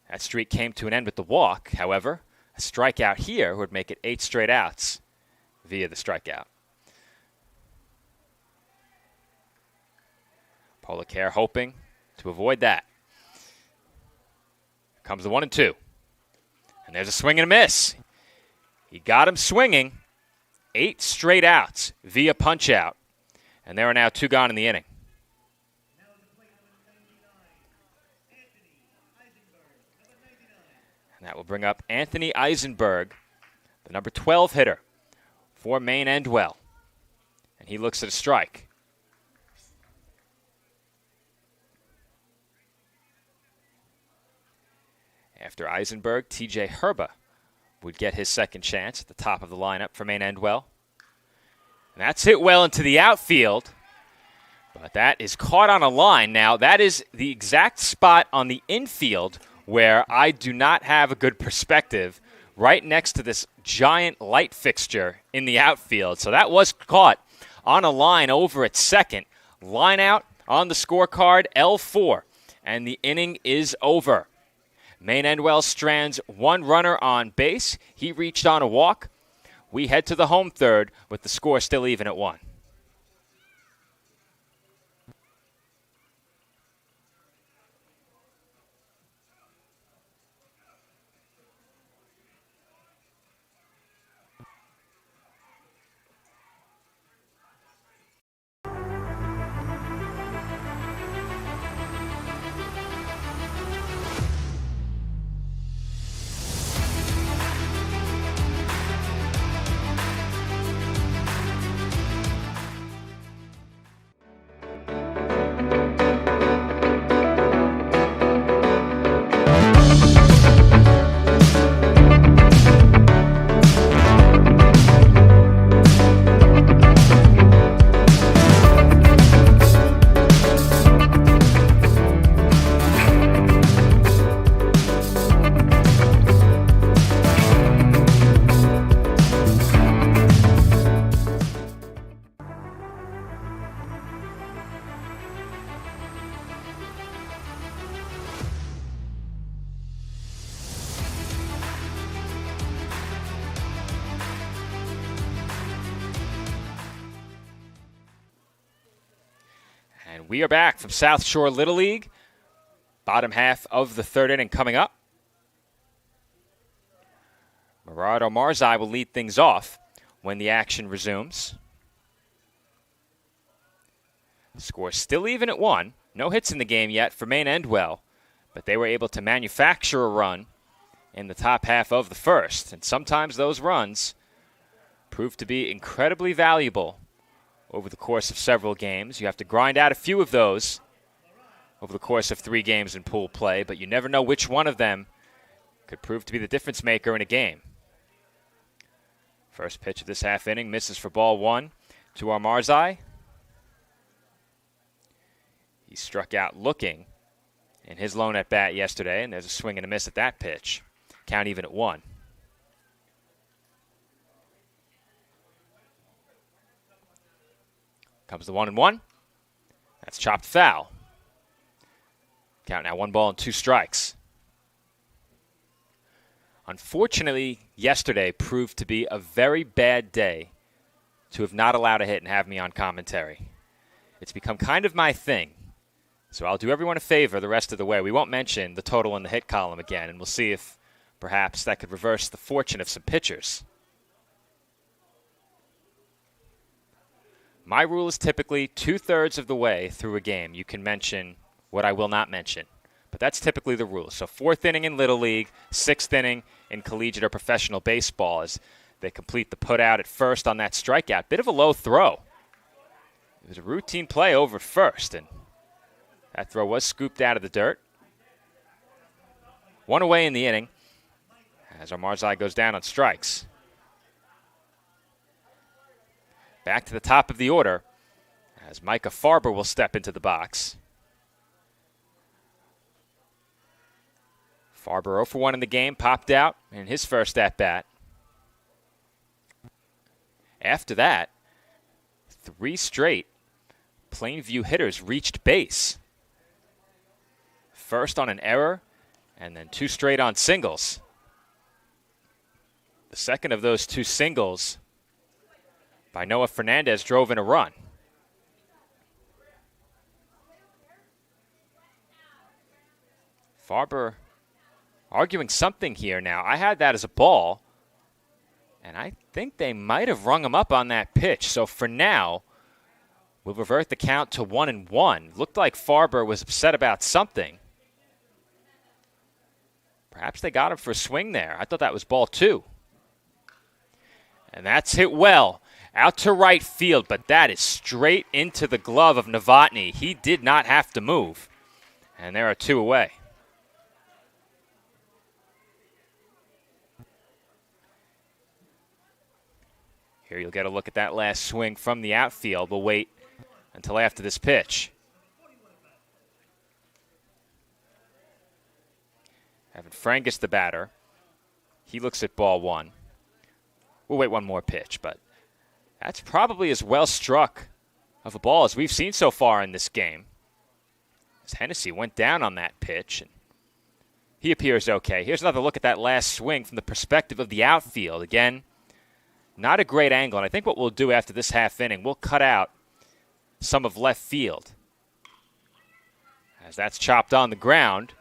That streak came to an end with the walk. However, a strikeout here would make it 8 straight outs via the strikeout. Policare hoping to avoid that. Here comes the 1-2. And there's a swing and a miss. He got him swinging. 8 straight outs via punch-out. And there are now 2 gone in the inning. And that will bring up Anthony Eisenberg, the number 12 hitter for Maine-Endwell. And he looks at a strike. After Eisenberg, TJ Herba would get his second chance at the top of the lineup for Maine-Endwell. And that's hit well into the outfield, but that is caught on a line. Now, that is the exact spot on the infield where I do not have a good perspective, right next to this giant light fixture in the outfield. So that was caught on a line over at second. Line out on the scorecard, L4, and the inning is over. Maine-Endwell strands 1 runner on base. He reached on a walk. We head to the home third with the score still even at 1. We are back from South Shore Little League. Bottom half of the third inning coming up. Gerardo Marzai will lead things off when the action resumes. The score still even at 1. No hits in the game yet for Maine-Endwell, but they were able to manufacture a run in the top half of the first. And sometimes those runs prove to be incredibly valuable over the course of several games. You have to grind out a few of those over the course of 3 games in pool play, but you never know which one of them could prove to be the difference maker in a game. First pitch of this half inning misses for ball 1 to our Marzai. He struck out looking in his lone at bat yesterday, and there's a swing and a miss at that pitch. Count even at 1. Comes the 1-1. That's chopped foul. Count now 1 ball and 2 strikes. Unfortunately, yesterday proved to be a very bad day to have not allowed a hit and have me on commentary. It's become kind of my thing. So I'll do everyone a favor the rest of the way. We won't mention the total in the hit column again, and we'll see if perhaps that could reverse the fortune of some pitchers. My rule is typically 2/3 of the way through a game you can mention what I will not mention. But that's typically the rule. So 4th inning in Little League, 6th inning in collegiate or professional baseball as they complete the put out at first on that strikeout. Bit of a low throw. It was a routine play over at first, and that throw was scooped out of the dirt. 1 away in the inning as our Marzai goes down on strikes. Back to the top of the order as Micah Farber will step into the box. Farber 0 for 1 in the game, popped out in his first at-bat. After that, 3 straight Plainview hitters reached base. First on an error, and then 2 straight on singles. The second of those 2 singles by Noah Fernandez drove in a run. Farber arguing something here now. I had that as a ball. And I think they might have rung him up on that pitch. So for now, we'll revert the count to 1-1. Looked like Farber was upset about something. Perhaps they got him for a swing there. I thought that was ball 2. And that's hit well out to right field, but that is straight into the glove of Novotny. He did not have to move. And there are 2 away. Here you'll get a look at that last swing from the outfield. We'll wait until after this pitch. Evan Frangus, the batter. He looks at ball 1. We'll wait one more pitch, but that's probably as well struck of a ball as we've seen so far in this game. As Hennessy went down on that pitch, and he appears okay. Here's another look at that last swing from the perspective of the outfield. Again, not a great angle, and I think what we'll do after this half inning, we'll cut out some of left field as that's chopped on the ground.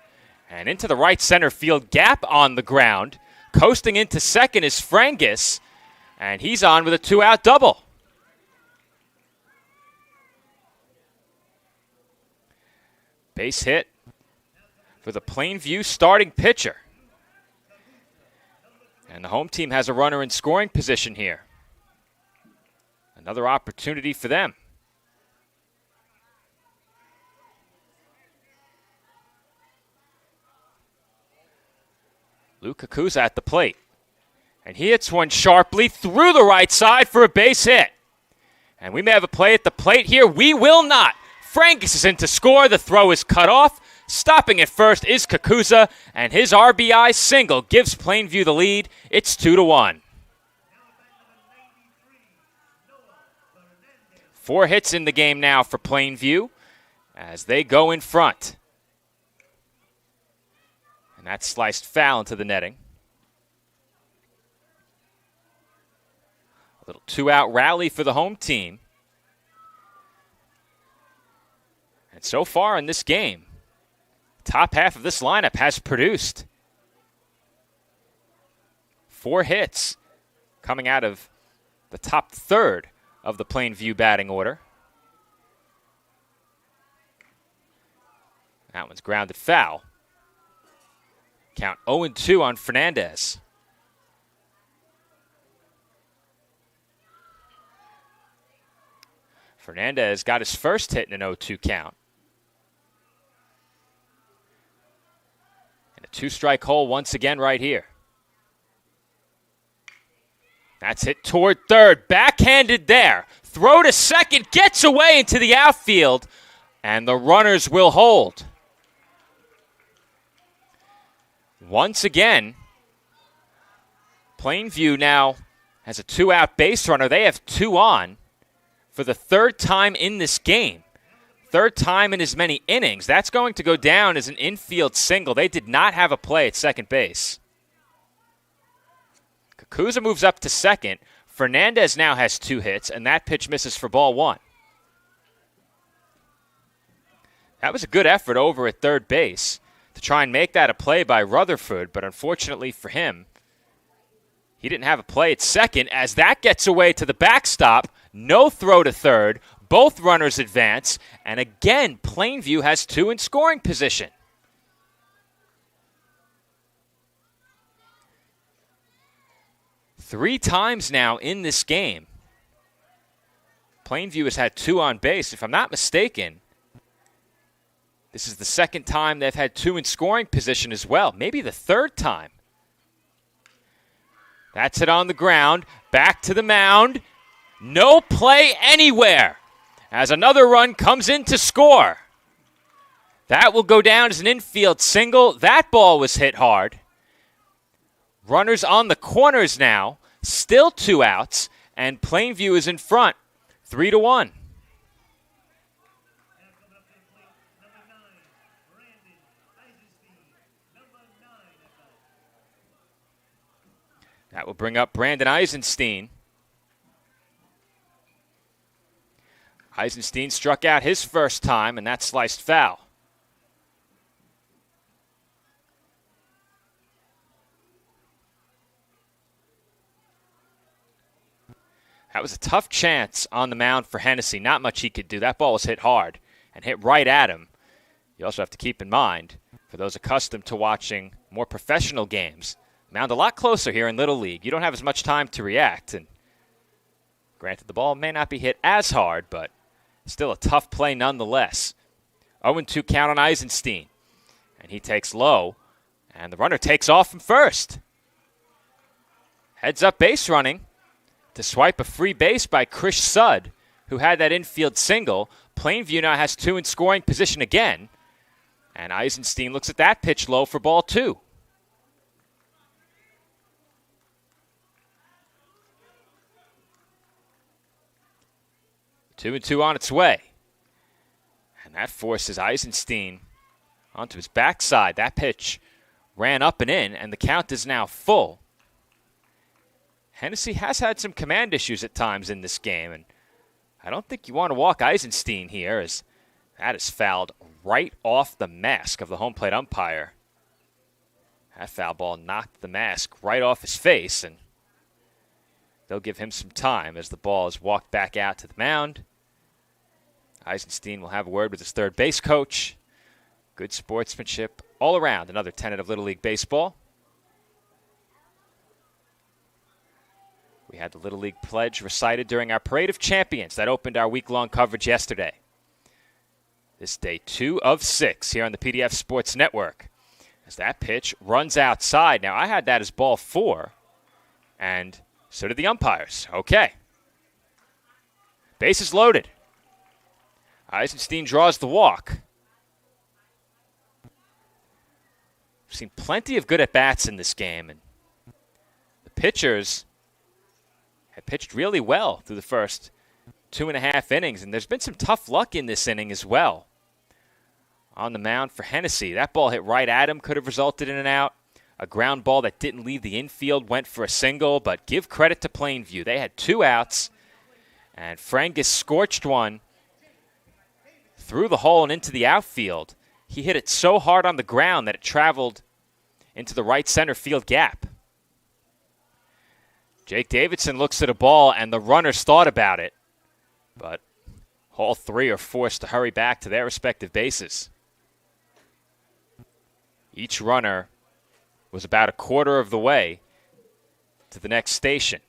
And into the right center field gap on the ground. Coasting into second is Frangus, and he's on with a 2-out double. Base hit for the Plainview starting pitcher. And the home team has a runner in scoring position here. Another opportunity for them. Luke Kakuza at the plate. And he hits one sharply through the right side for a base hit. And we may have a play at the plate here. We will not. Frangus is in to score. The throw is cut off. Stopping at first is Kakuza, and his RBI single gives Plainview the lead. It's 2-1. 4 hits in the game now for Plainview as they go in front. And that's sliced foul into the netting. A little 2-out rally for the home team. And so far in this game, top half of this lineup has produced 4 hits coming out of the top third of the Plainview batting order. That one's grounded foul. Count 0-2 on Fernandez. Fernandez got his first hit in an 0-2 count. And a 2-strike hole once again right here. That's hit toward third. Backhanded there. Throw to second. Gets away into the outfield. And the runners will hold. Once again, Plainview now has a 2-out base runner. They have 2 on for the 3rd time in this game. 3rd time in as many innings. That's going to go down as an infield single. They did not have a play at second base. Kakuza moves up to second. Fernandez now has 2 hits, and that pitch misses for ball 1. That was a good effort over at third base to try and make that a play by Rutherford, but unfortunately for him, he didn't have a play at second as that gets away to the backstop. No throw to third. Both runners advance, and again, Plainview has 2 in scoring position. Three times now in this game, Plainview has had 2 on base. If I'm not mistaken, this is the 2nd time they've had 2 in scoring position as well. Maybe the 3rd time. That's it on the ground. Back to the mound. No play anywhere as another run comes in to score. That will go down as an infield single. That ball was hit hard. Runners on the corners now. Still 2 outs. And Plainview is in front. 3-1. That will bring up Brandon Eisenstein. Eisenstein struck out his first time, and that sliced foul. That was a tough chance on the mound for Hennessy. Not much he could do. That ball was hit hard and hit right at him. You also have to keep in mind, for those accustomed to watching more professional games, mound a lot closer here in Little League. You don't have as much time to react. And granted, the ball may not be hit as hard, but still a tough play nonetheless. 0-2 count on Eisenstein. And he takes low, and the runner takes off from first. Heads up base running to swipe a free base by Chris Sudd, who had that infield single. Plainview now has two in scoring position again. And Eisenstein looks at that pitch low for ball 2. Two and two on its way. And that forces Eisenstein onto his backside. That pitch ran up and in, and the count is now full. Hennessy has had some command issues at times in this game, and I don't think you want to walk Eisenstein here, as that is fouled right off the mask of the home plate umpire. That foul ball knocked the mask right off his face, and they'll give him some time as the ball is walked back out to the mound. Eisenstein will have a word with his third base coach. Good sportsmanship all around. Another tenet of Little League baseball. We had the Little League pledge recited during our Parade of Champions that opened our week-long coverage yesterday. This day 2 of 6 here on the PDF Sports Network. As that pitch runs outside. Now, I had that as ball 4, and so did the umpires. Okay. Bases loaded. Eisenstein draws the walk. We've seen plenty of good at-bats in this game, and the pitchers had pitched really well through the first 2.5 innings, and there's been some tough luck in this inning as well. On the mound for Hennessy, that ball hit right at him, could have resulted in an out. A ground ball that didn't leave the infield went for a single, but give credit to Plainview. They had 2 outs, and Frangus scorched one through the hole and into the outfield. He hit it so hard on the ground that it traveled into the right center field gap. Jake Davidson looks at a ball, and the runners thought about it, but all 3 are forced to hurry back to their respective bases. Each runner was about a quarter of the way to the next station.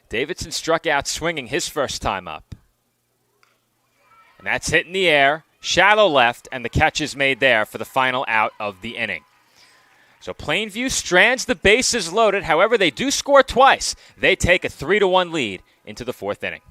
Davidson struck out swinging his first time up. And that's hit in the air, shallow left, and the catch is made there for the final out of the inning. So Plainview strands the bases loaded. However, they do score twice. They take a 3-1 lead into the 4th inning.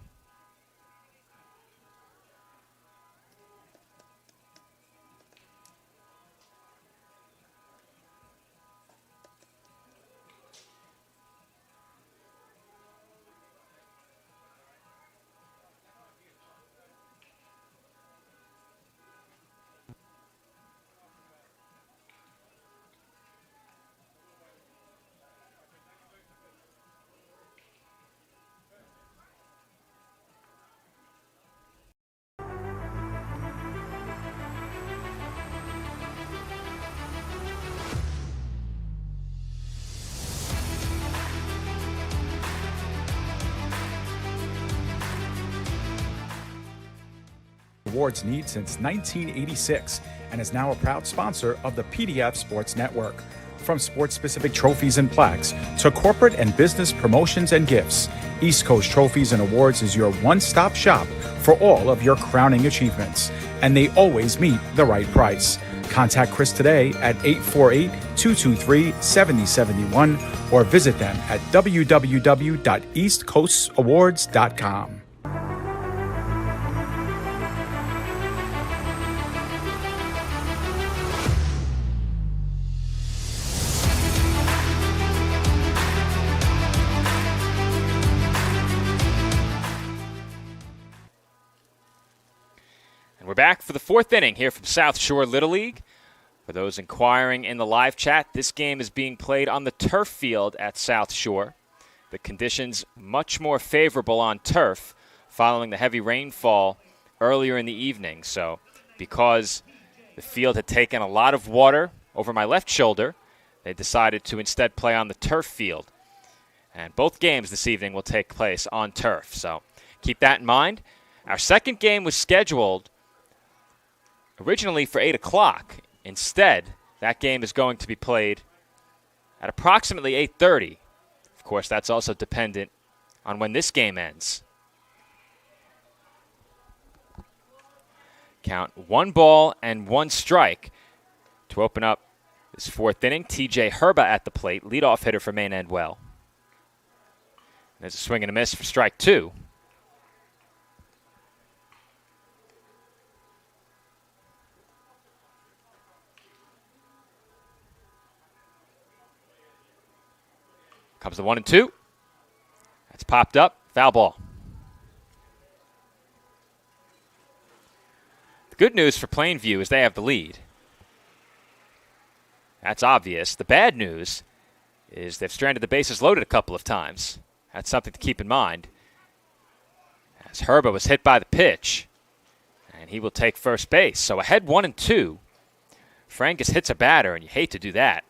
Awards need since 1986 and is now a proud sponsor of the PDF Sports Network. From sports-specific trophies and plaques to corporate and business promotions and gifts, East Coast Trophies and Awards is your one-stop shop for all of your crowning achievements, and they always meet the right price. Contact Chris today at 848-223-7071 or visit them at www.eastcoastawards.com. We're back for the 4th inning here from South Shore Little League. For those inquiring in the live chat, this game is being played on the turf field at South Shore. The conditions much more favorable on turf following the heavy rainfall earlier in the evening. So because the field had taken a lot of water over my left shoulder, they decided to instead play on the turf field. And both games this evening will take place on turf. So keep that in mind. Our second game was scheduled originally for 8 o'clock. Instead, that game is going to be played at approximately 8:30. Of course, that's also dependent on when this game ends. Count 1 ball and 1 strike to open up this fourth inning. TJ Herba at the plate, leadoff hitter for Maine-Endwell. There's a swing and a miss for strike 2. Comes the 1-2. That's popped up. Foul ball. The good news for Plainview is they have the lead. That's obvious. The bad news is they've stranded the bases loaded a couple of times. That's something to keep in mind. As Herba was hit by the pitch, and he will take first base. So ahead 1-2. Frangus hits a batter, and you hate to do that,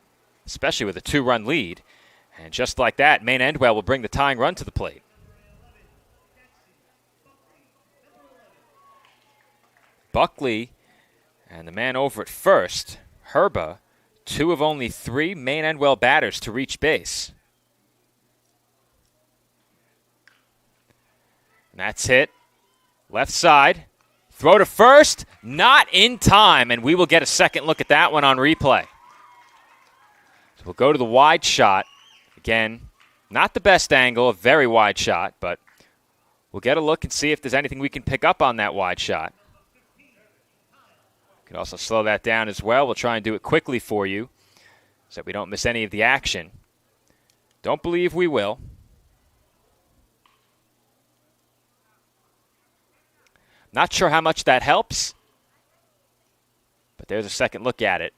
especially with a 2-run lead. And just like that, Maine-Endwell will bring the tying run to the plate. Buckley and the man over at first, Herba, 2 of only 3 Maine-Endwell batters to reach base. And that's hit. Left side. Throw to first. Not in time, and we will get a second look at that one on replay. So we'll go to the wide shot. Again, not the best angle, a very wide shot, but we'll get a look and see if there's anything we can pick up on that wide shot. We can also slow that down as well. We'll try and do it quickly for you so that we don't miss any of the action. Don't believe we will. Not sure how much that helps, but there's a second look at it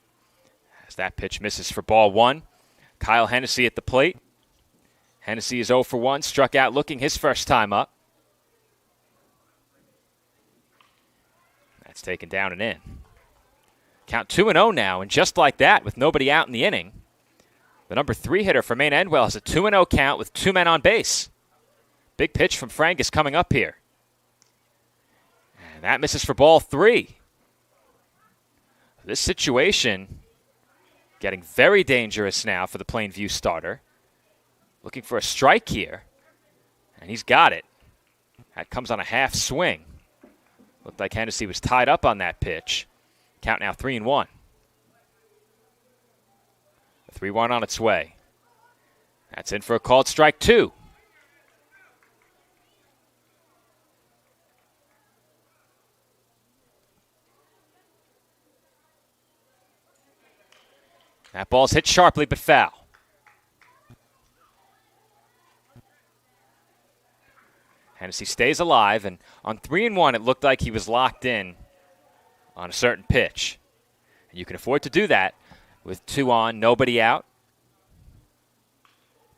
as that pitch misses for ball 1. Kyle Hennessy at the plate. Hennessy is 0 for 1, struck out looking his first time up. That's taken down and in. Count 2-0 now, and just like that, with nobody out in the inning, the number 3 hitter for Maine-Endwell has a 2-0 count with 2 men on base. Big pitch from Frangus coming up here. And that misses for ball 3. This situation getting very dangerous now for the Plainview starter. Looking for a strike here, and he's got it. That comes on a half swing. Looked like Hennessy was tied up on that pitch. Count now 3-1. A 3-1 on its way. That's in for a called strike 2. That ball's hit sharply, but foul. Hennessy stays alive, and on 3-1, it looked like he was locked in on a certain pitch. And you can afford to do that with 2 on, nobody out.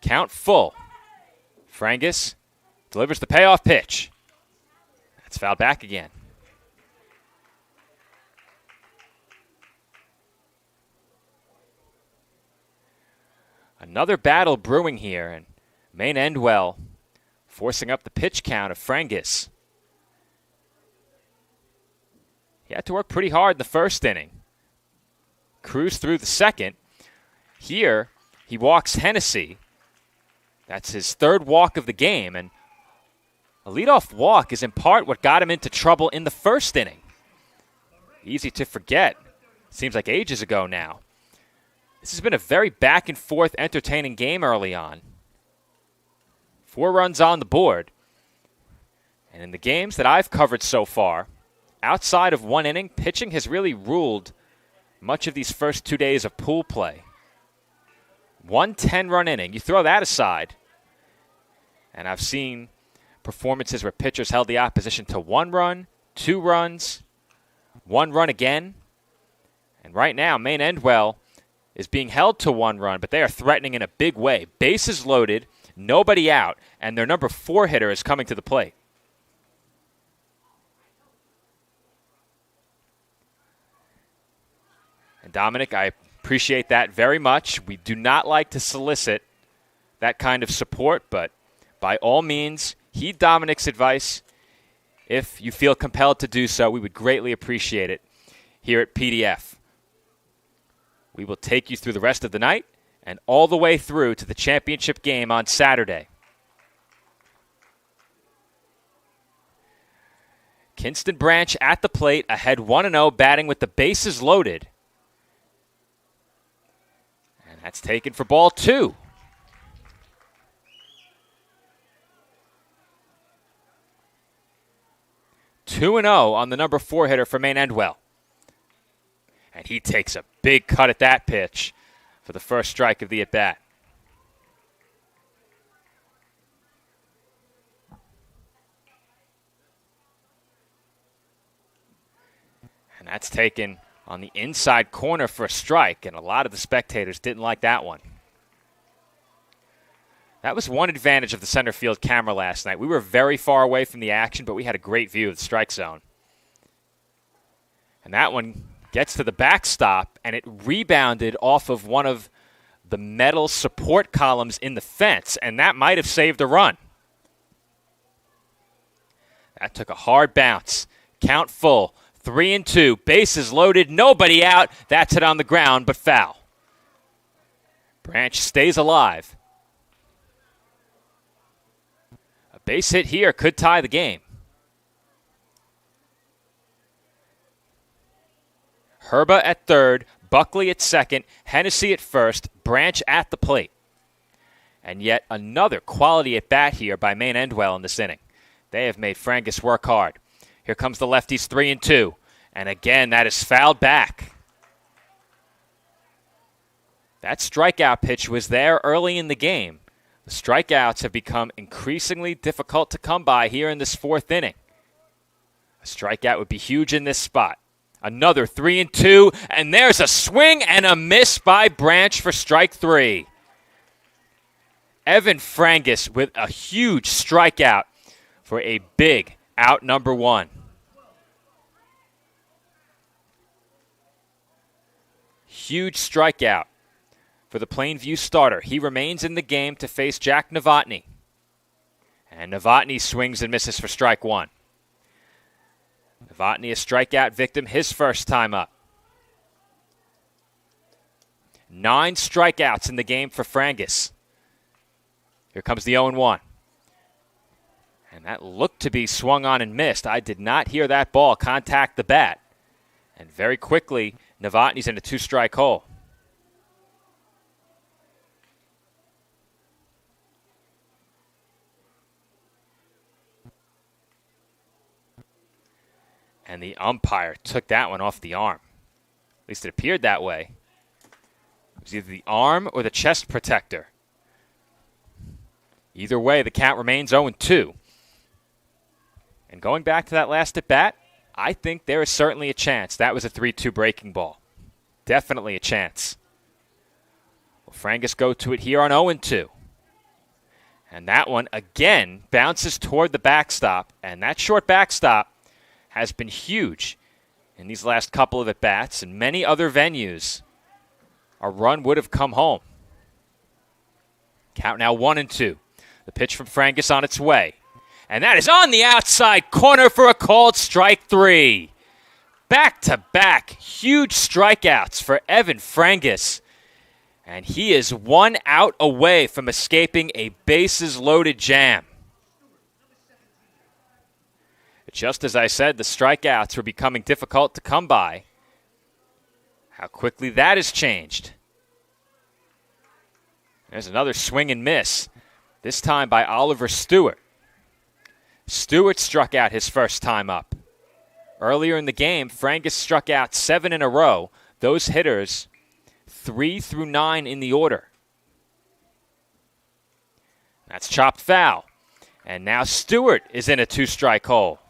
Count full. Frangus delivers the payoff pitch. That's fouled back again. Another battle brewing here, and Maine-Endwell forcing up the pitch count of Frangus. He had to work pretty hard in the first inning. Cruised through the second. Here, he walks Hennessy. That's his 3rd walk of the game, and a leadoff walk is in part what got him into trouble in the first inning. Easy to forget. Seems like ages ago now. This has been a very back-and-forth, entertaining game early on. 4 runs on the board. And in the games that I've covered so far, outside of 1 inning, pitching has really ruled much of these first 2 days of pool play. 1 10-run inning. You throw that aside, and I've seen performances where pitchers held the opposition to 1 run, 2 runs, 1 run again. And right now, Maine-Endwell is being held to 1 run, but they are threatening in a big way. Bases loaded, nobody out, and their number 4 hitter is coming to the plate. And Dominic, I appreciate that very much. We do not like to solicit that kind of support, but by all means, heed Dominic's advice. If you feel compelled to do so, we would greatly appreciate it here at PDF. We will take you through the rest of the night and all the way through to the championship game on Saturday. Kinston Branch at the plate, ahead 1-0, batting with the bases loaded. And that's taken for ball 2. Two and 0 on the number 4 hitter for Maine-Endwell. And he takes a big cut at that pitch for the first strike of the at-bat. And that's taken on the inside corner for a strike, and a lot of the spectators didn't like that one. That was one advantage of the center field camera last night. We were very far away from the action, but we had a great view of the strike zone. And that one gets to the backstop, and it rebounded off of one of the metal support columns in the fence, and that might have saved a run. That took a hard bounce. Count full. 3-2. Bases loaded. Nobody out. That's it on the ground, but foul. Branch stays alive. A base hit here could tie the game. Herba at third, Buckley at second, Hennessy at first, Branch at the plate. And yet another quality at bat here by Maine-Endwell in this inning. They have made Frangus work hard. Here comes the lefties, 3-2. And again, that is fouled back. That strikeout pitch was there early in the game. The strikeouts have become increasingly difficult to come by here in this fourth inning. A strikeout would be huge in this spot. Another 3-2, and there's a swing and a miss by Branch for strike 3. Evan Frangus with a huge strikeout for a big out number 1. Huge strikeout for the Plainview starter. He remains in the game to face Jack Novotny. And Novotny swings and misses for strike 1. Novotny, a strikeout victim, his first time up. 9 strikeouts in the game for Frangus. Here comes the 0-1. And that looked to be swung on and missed. I did not hear that ball contact the bat. And very quickly, Novotny's in a 2-strike hole. And the umpire took that one off the arm. At least it appeared that way. It was either the arm or the chest protector. Either way, the count remains 0-2. And going back to that last at-bat, I think there is certainly a chance that was a 3-2 breaking ball. Definitely a chance. Will Frangus go to it here on 0-2? And that one, again, bounces toward the backstop. And that short backstop has been huge in these last couple of at-bats. In many other venues, a run would have come home. Count now 1-2. The pitch from Frangus on its way. And that is on the outside corner for a called strike 3. Back-to-back huge strikeouts for Evan Frangus. And he is 1 out away from escaping a bases-loaded jam. Just as I said, the strikeouts were becoming difficult to come by. How quickly that has changed. There's another swing and miss, this time by Oliver Stewart. Stewart struck out his first time up. Earlier in the game, Frangus struck out 7 in a row. Those hitters, 3 through 9 in the order. That's chopped foul. And now Stewart is in a 2-strike hole.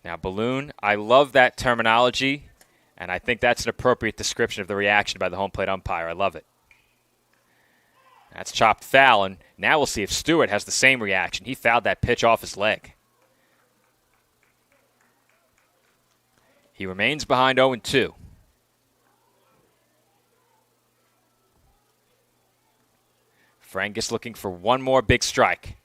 Now, Balloon, I love that terminology, and I think that's an appropriate description of the reaction by the home plate umpire. I love it. That's chopped foul, and now we'll see if Stewart has the same reaction. He fouled that pitch off his leg. He remains behind 0-2. Frangus looking for one more big strike.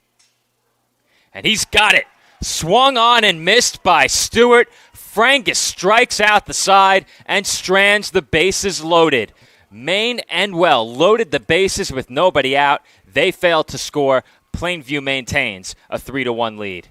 And he's got it. Swung on and missed by Stewart. Frangus strikes out the side and strands the bases loaded. Maine-Endwell loaded the bases with nobody out. They failed to score. Plainview maintains a 3-1 lead.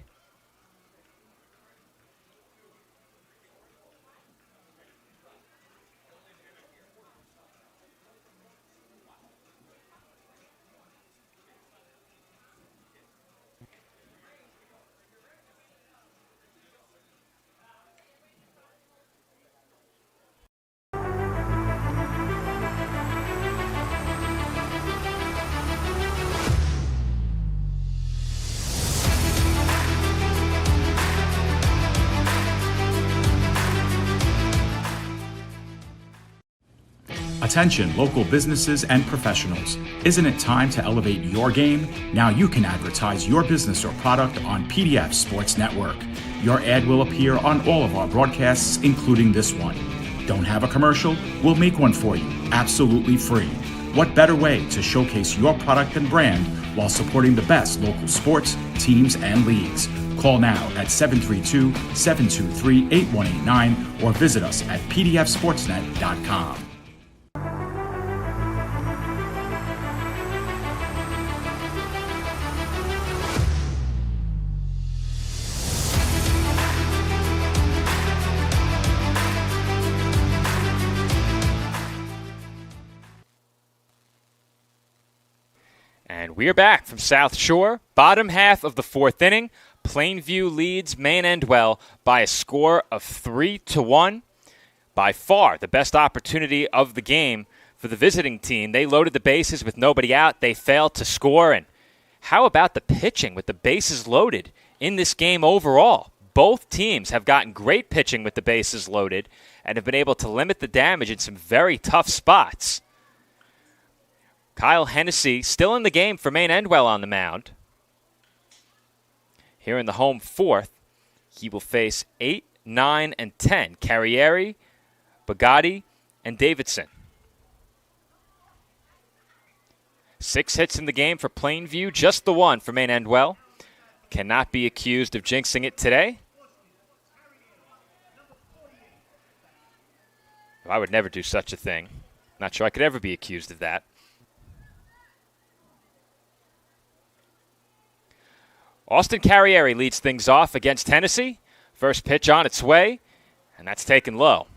Attention local businesses and professionals. Isn't it time to elevate your game? Now you can advertise your business or product on PDF Sports Network. Your ad will appear on all of our broadcasts, including this one. Don't have a commercial? We'll make one for you, absolutely free. What better way to showcase your product and brand while supporting the best local sports, teams, and leagues? Call now at 732-723-8189 or visit us at pdfsportsnet.com. And we're back from South Shore. Bottom half of the fourth inning. Plainview leads Maine-Endwell by a score of 3-1. By far the best opportunity of the game for the visiting team. They loaded the bases with nobody out. They failed to score. And how about the pitching with the bases loaded in this game overall? Both teams have gotten great pitching with the bases loaded and have been able to limit the damage in some very tough spots. Kyle Hennessy still in the game for Maine-Endwell on the mound. Here in the home fourth, he will face 8, 9, and 10. Carrieri, Bugatti, and Davidson. 6 hits in the game for Plainview, just the one for Maine-Endwell. Cannot be accused of jinxing it today. I would never do such a thing. Not sure I could ever be accused of that. Austin Carrieri leads things off against Tennessee. First pitch on its way, and that's taken low.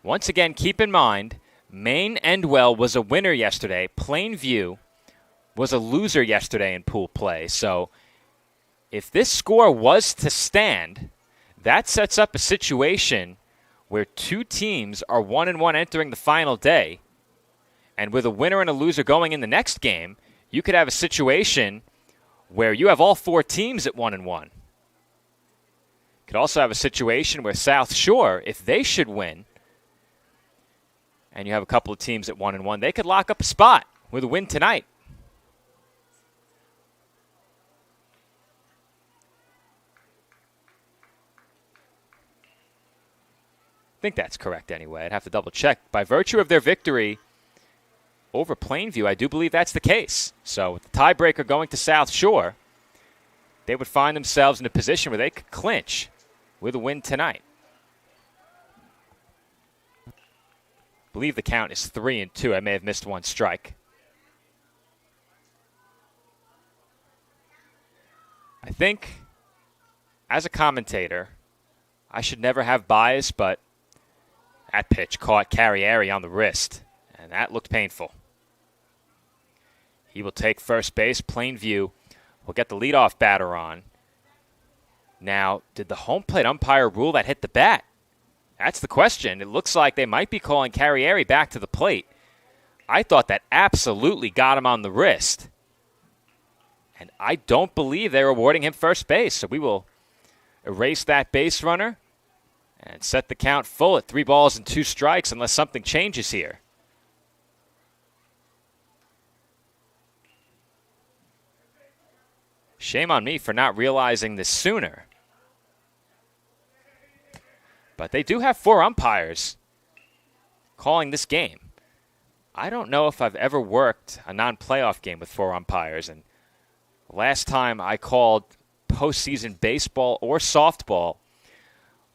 Once again, keep in mind, Maine-Endwell was a winner yesterday. Plainview was a loser yesterday in pool play. So if this score was to stand, that sets up a situation where two teams are 1-1 entering the final day. And with a winner and a loser going in the next game, you could have a situation where you have all 4 teams at 1-1. You could also have a situation where South Shore, if they should win, and you have a couple of teams at 1-1, they could lock up a spot with a win tonight. I think that's correct anyway. I'd have to double check. By virtue of their victory over Plainview, I do believe that's the case. So with the tiebreaker going to South Shore, they would find themselves in a position where they could clinch with a win tonight. I believe the count is 3-2. I may have missed one strike. I think, as a commentator, I should never have bias, but that pitch caught Carrieri on the wrist, and that looked painful. He will take first base. Plainview will get the leadoff batter on. Now, did the home plate umpire rule that hit the bat? That's the question. It looks like they might be calling Carrieri back to the plate. I thought that absolutely got him on the wrist. And I don't believe they're awarding him first base. So we will erase that base runner and set the count full at 3 balls and 2 strikes unless something changes here. Shame on me for not realizing this sooner. But they do have 4 umpires calling this game. I don't know if I've ever worked a non-playoff game with 4 umpires. And last time I called postseason baseball or softball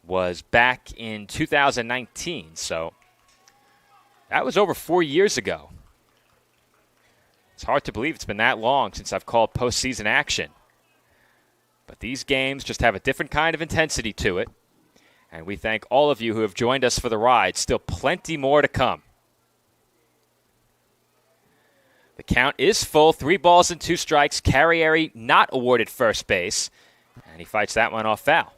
was back in 2019. So that was over 4 years ago. It's hard to believe it's been that long since I've called postseason action. But these games just have a different kind of intensity to it. And we thank all of you who have joined us for the ride. Still plenty more to come. The count is full. 3 balls and 2 strikes. Carrieri not awarded first base. And he fights that one off foul.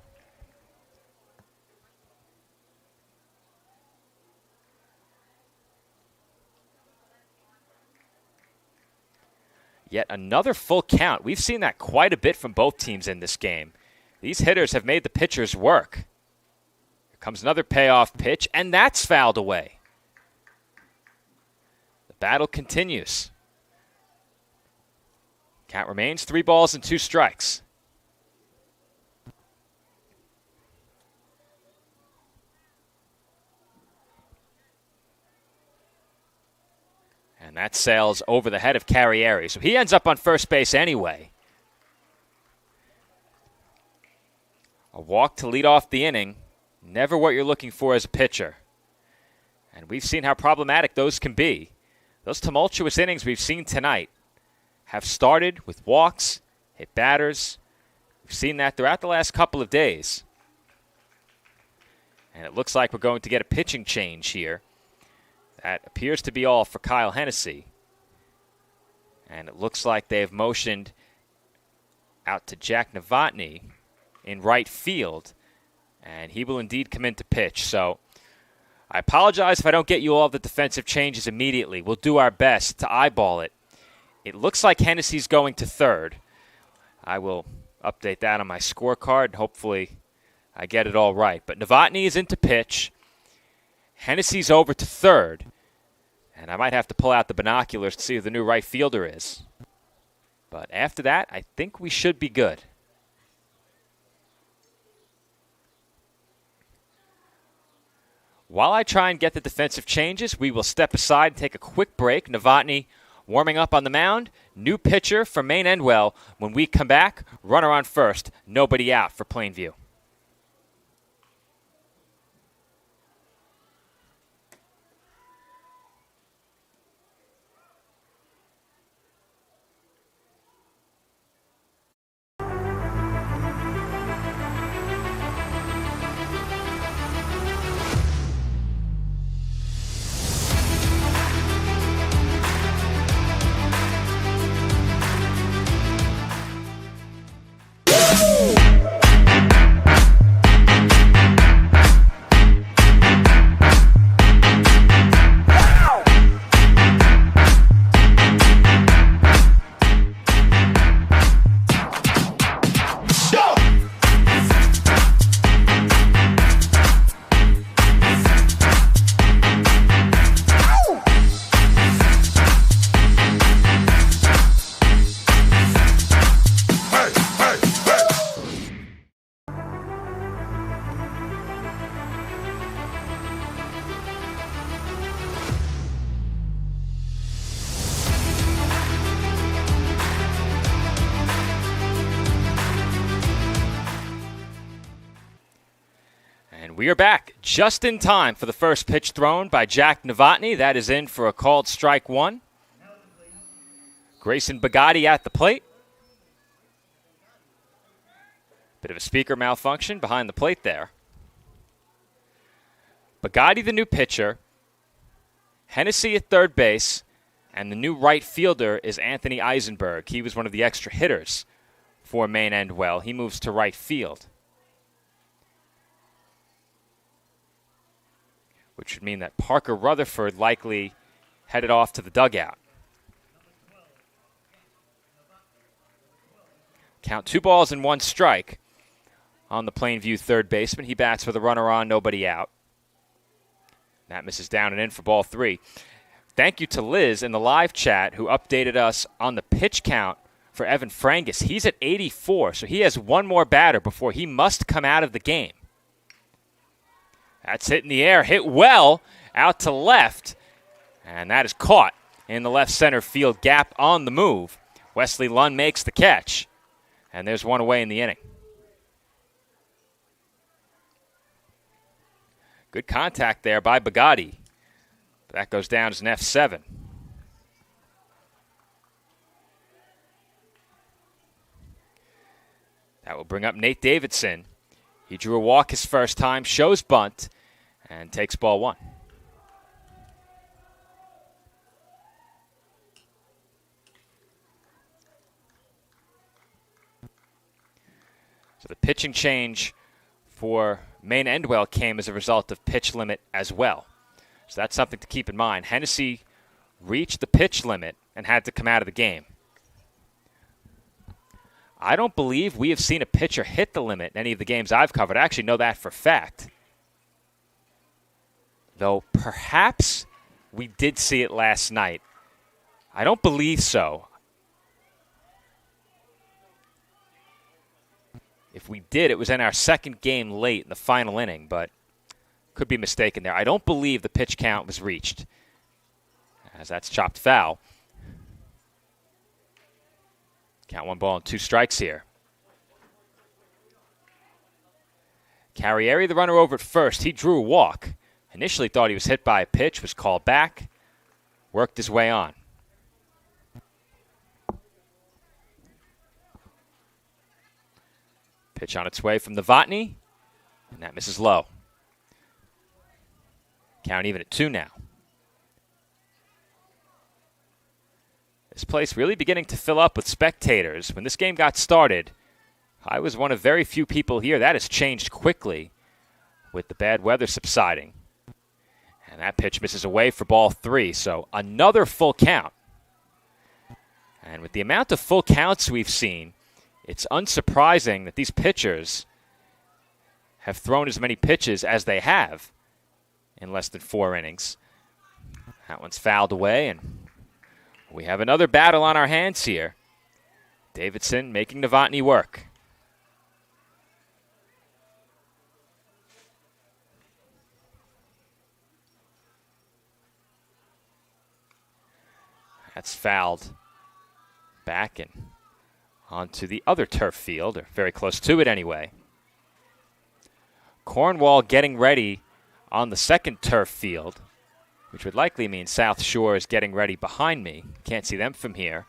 Yet another full count. We've seen that quite a bit from both teams in this game. These hitters have made the pitchers work. Here comes another payoff pitch, and that's fouled away. The battle continues. Count remains 3 balls and 2 strikes. And that sails over the head of Carrieri. So he ends up on first base anyway. A walk to lead off the inning. Never what you're looking for as a pitcher. And we've seen how problematic those can be. Those tumultuous innings we've seen tonight have started with walks, hit batters. We've seen that throughout the last couple of days. And it looks like we're going to get a pitching change here. That appears to be all for Kyle Hennessy. And it looks like they've motioned out to Jack Novotny in right field. And he will indeed come in to pitch. So I apologize if I don't get you all the defensive changes immediately. We'll do our best to eyeball it. It looks like Hennessy's going to third. I will update that on my scorecard. Hopefully I get it all right. But Novotny is in to pitch. Hennessy's over to third. And I might have to pull out the binoculars to see who the new right fielder is. But after that, I think we should be good. While I try and get the defensive changes, we will step aside and take a quick break. Novotny warming up on the mound. New pitcher for Maine-Endwell. When we come back, runner on first. Nobody out for Plainview. We are back just in time for the first pitch thrown by Jack Novotny. That is in for a called strike 1. Grayson Bugatti at the plate. Bit of a speaker malfunction behind the plate there. Bugatti, the new pitcher. Hennessy at third base. And the new right fielder is Anthony Eisenberg. He was one of the extra hitters for Maine-Endwell. He moves to right field, which would mean that Parker Rutherford likely headed off to the dugout. Count 2 balls and 1 strike on the Plainview third baseman. He bats with a runner on, nobody out. That misses down and in for ball 3. Thank you to Liz in the live chat who updated us on the pitch count for Evan Frangus. He's at 84, so he has one more batter before he must come out of the game. That's hit in the air, hit well out to left, and that is caught in the left center field gap on the move. Wesley Lund makes the catch, and there's one away in the inning. Good contact there by Bugatti. That goes down as an F7. That will bring up Nate Davidson. He drew a walk his first time, shows bunt, and takes ball one. So the pitching change for Maine-Endwell came as a result of pitch limit as well. So that's something to keep in mind. Hennessy reached the pitch limit and had to come out of the game. I don't believe we have seen a pitcher hit the limit in any of the games I've covered. I actually know that for a fact. Though perhaps we did see it last night. I don't believe so. If we did, it was in our second game late in the final inning, but could be mistaken there. I don't believe the pitch count was reached, as that's chopped foul. Count 1 ball and 2 strikes here. Carrieri, the runner over at first. He drew a walk. Initially thought he was hit by a pitch, was called back, worked his way on. Pitch on its way from Novotny, and that misses low. Count even at 2 now. This place really beginning to fill up with spectators. When this game got started, I was one of very few people here. That has changed quickly with the bad weather subsiding. And that pitch misses away for ball 3, so another full count. And with the amount of full counts we've seen, it's unsurprising that these pitchers have thrown as many pitches as they have in less than 4 innings. That one's fouled away, and we have another battle on our hands here. Davidson making Novotny work. That's fouled back and onto the other turf field, or very close to it anyway. Cornwall getting ready on the second turf field, which would likely mean South Shore is getting ready behind me. Can't see them from here,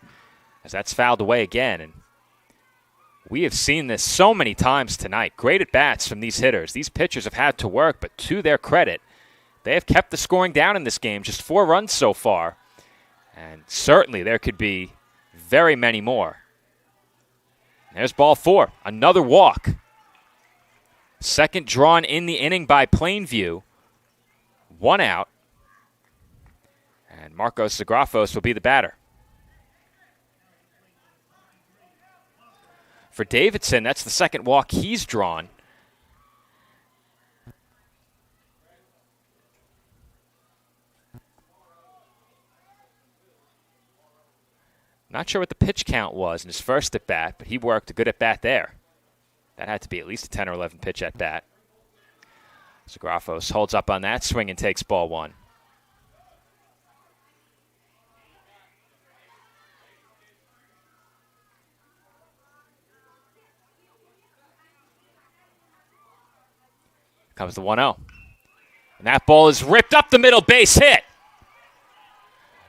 as that's fouled away again. And we have seen this so many times tonight. Great at-bats from these hitters. These pitchers have had to work, but to their credit, they have kept the scoring down in this game. Just 4 runs so far. And certainly there could be very many more. There's ball 4. Another walk. Second drawn in the inning by Plainview. 1 out. And Marcos Zagrafos will be the batter. For Davidson, that's the second walk he's drawn. Not sure what the pitch count was in his first at-bat, but he worked a good at-bat there. That had to be at least a 10 or 11 pitch at-bat. Zagrafos holds up on that swing and takes ball 1. Comes the 1-0. And that ball is ripped up the middle, base hit.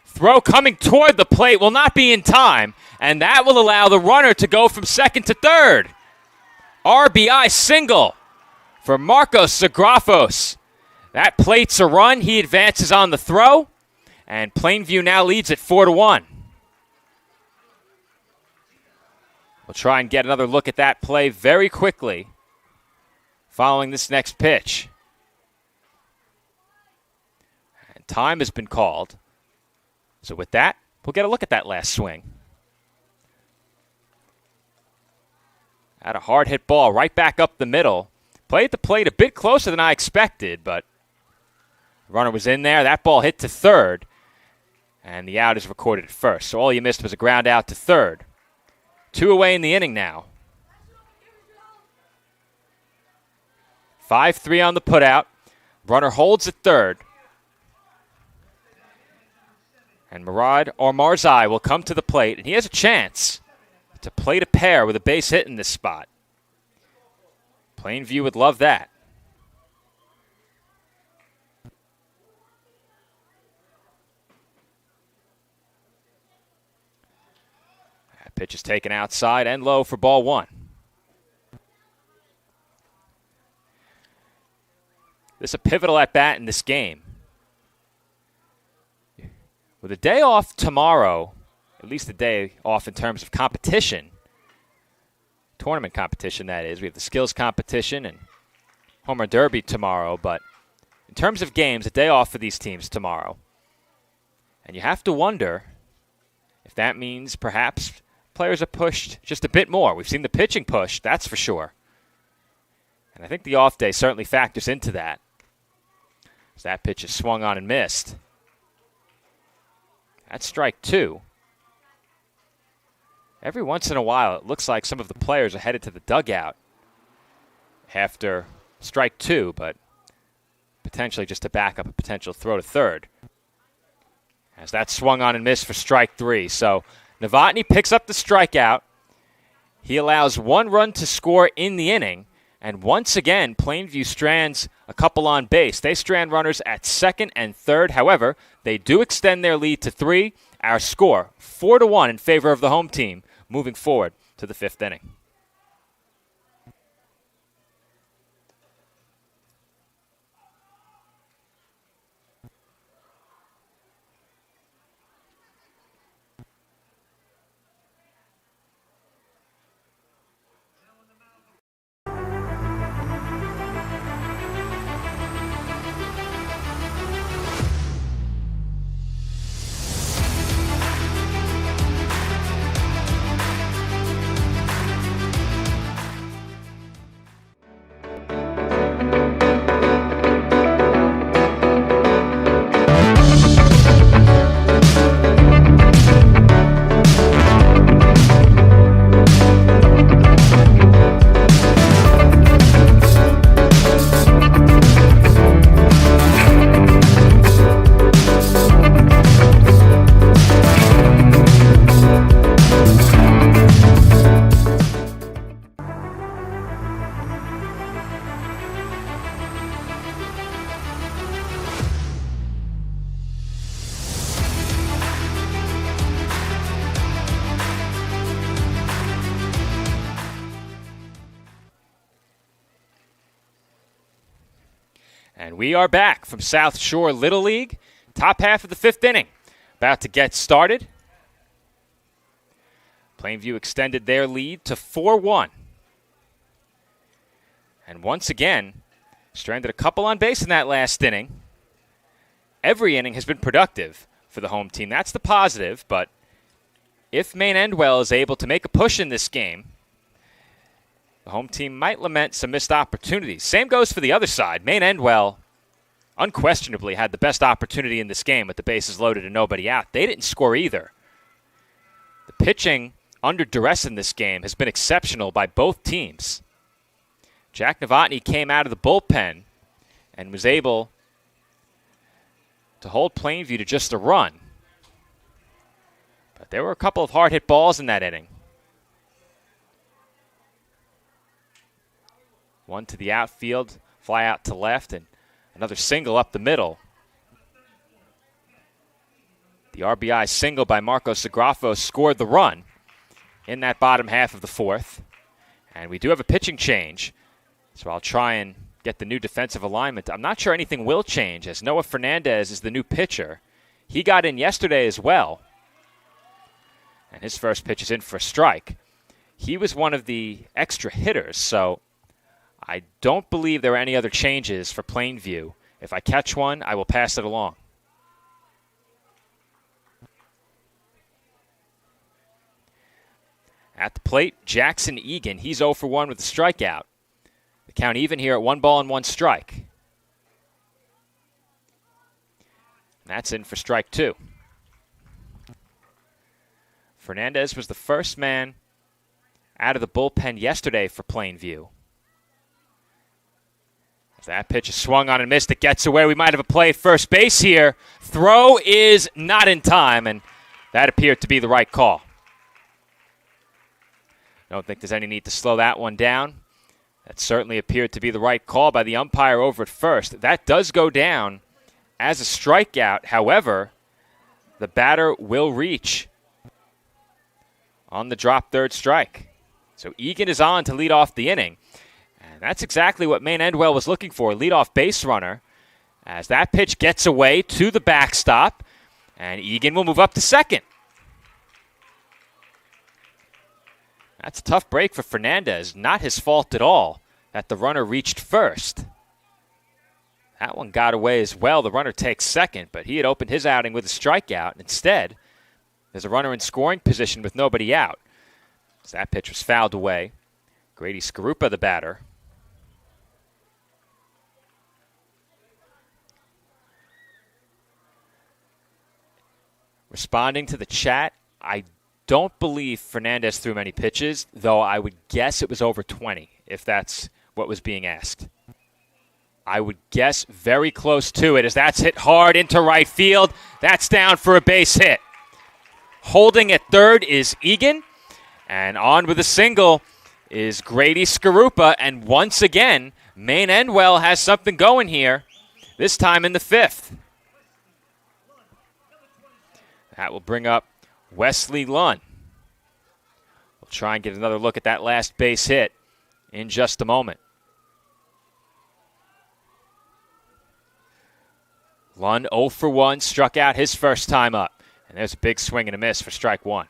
Throw coming toward the plate will not be in time, and that will allow the runner to go from second to third. RBI single for Marcos Zagrafos. That plates a run. He advances on the throw, and Plainview now leads at 4-1. We'll try and get another look at that play very quickly following this next pitch. And time has been called. So with that, we'll get a look at that last swing. Had a hard hit ball right back up the middle. Played the plate a bit closer than I expected, but the runner was in there. That ball hit to third, and the out is recorded at first. So all you missed was a ground out to third. 2 away in the inning now. 5-3 on the putout. Runner holds at third. And Murad Ormarzai will come to the plate, and he has a chance to plate a pair with a base hit in this spot. Plainview would love that. That pitch is taken outside and low for ball one. This is a pivotal at-bat in this game. With a day off tomorrow, at least a day off in terms of competition, tournament competition that is. We have the skills competition and home run derby tomorrow, but in terms of games, a day off for these teams tomorrow. And you have to wonder if that means perhaps players are pushed just a bit more. We've seen the pitching pushed, that's for sure. And I think the off day certainly factors into that. As that pitch is swung on and missed. That's strike two. Every once in a while, it looks like some of the players are headed to the dugout after strike two, but potentially just to back up a potential throw to third. As that swung on and missed for strike three. So Novotny picks up the strikeout. He allows one run to score in the inning. And once again, Plainview strands a couple on base. They strand runners at second and third. However, they do extend their lead to 3. Our score, 4-1 in favor of the home team, moving forward to the 5th inning. And we are back from South Shore Little League. Top half of the 5th inning. About to get started. Plainview extended their lead to 4-1. And once again, stranded a couple on base in that last inning. Every inning has been productive for the home team. That's the positive, but if Maine-Endwell is able to make a push in this game, the home team might lament some missed opportunities. Same goes for the other side. Maine-Endwell unquestionably had the best opportunity in this game with the bases loaded and nobody out. They didn't score either. The pitching under duress in this game has been exceptional by both teams. Jack Novotny came out of the bullpen and was able to hold Plainview to just a run. But there were a couple of hard-hit balls in that inning. One to the outfield, fly out to left, and another single up the middle. The RBI single by Marco Sagrafo scored the run in that bottom half of the 4th. And we do have a pitching change, so I'll try and get the new defensive alignment. I'm not sure anything will change, as Noah Fernandez is the new pitcher. He got in yesterday as well, and his first pitch is in for a strike. He was one of the extra hitters, so I don't believe there are any other changes for Plainview. If I catch one, I will pass it along. At the plate, Jackson Egan. He's 0 for 1 with a strikeout. The count even here at 1 ball and 1 strike. And that's in for strike 2. Fernandez was the first man out of the bullpen yesterday for Plainview. As that pitch is swung on and missed, it gets away. We might have a play at first base here. Throw is not in time, and that appeared to be the right call. I don't think there's any need to slow that one down. That certainly appeared to be the right call by the umpire over at first. That does go down as a strikeout. However, the batter will reach on the drop third strike. So Egan is on to lead off the inning. And that's exactly what Maine-Endwell was looking for, leadoff base runner. As that pitch gets away to the backstop, and Egan will move up to second. That's a tough break for Fernandez. Not his fault at all that the runner reached first. That one got away as well. The runner takes second, but he had opened his outing with a strikeout. Instead, there's a runner in scoring position with nobody out. So that pitch was fouled away. Grady Skarupa, the batter. Responding to the chat, I don't believe Fernandez threw many pitches, though I would guess it was over 20, if that's what was being asked. I would guess very close to it, as that's hit hard into right field. That's down for a base hit. Holding at third is Egan, and on with a single is Grady Skarupa, and once again, Maine-Endwell has something going here, this time in the fifth. That will bring up Wesley Lunn. We'll try and get another look at that last base hit in just a moment. Lunn 0 for 1, struck out his first time up. And there's a big swing and a miss for strike one.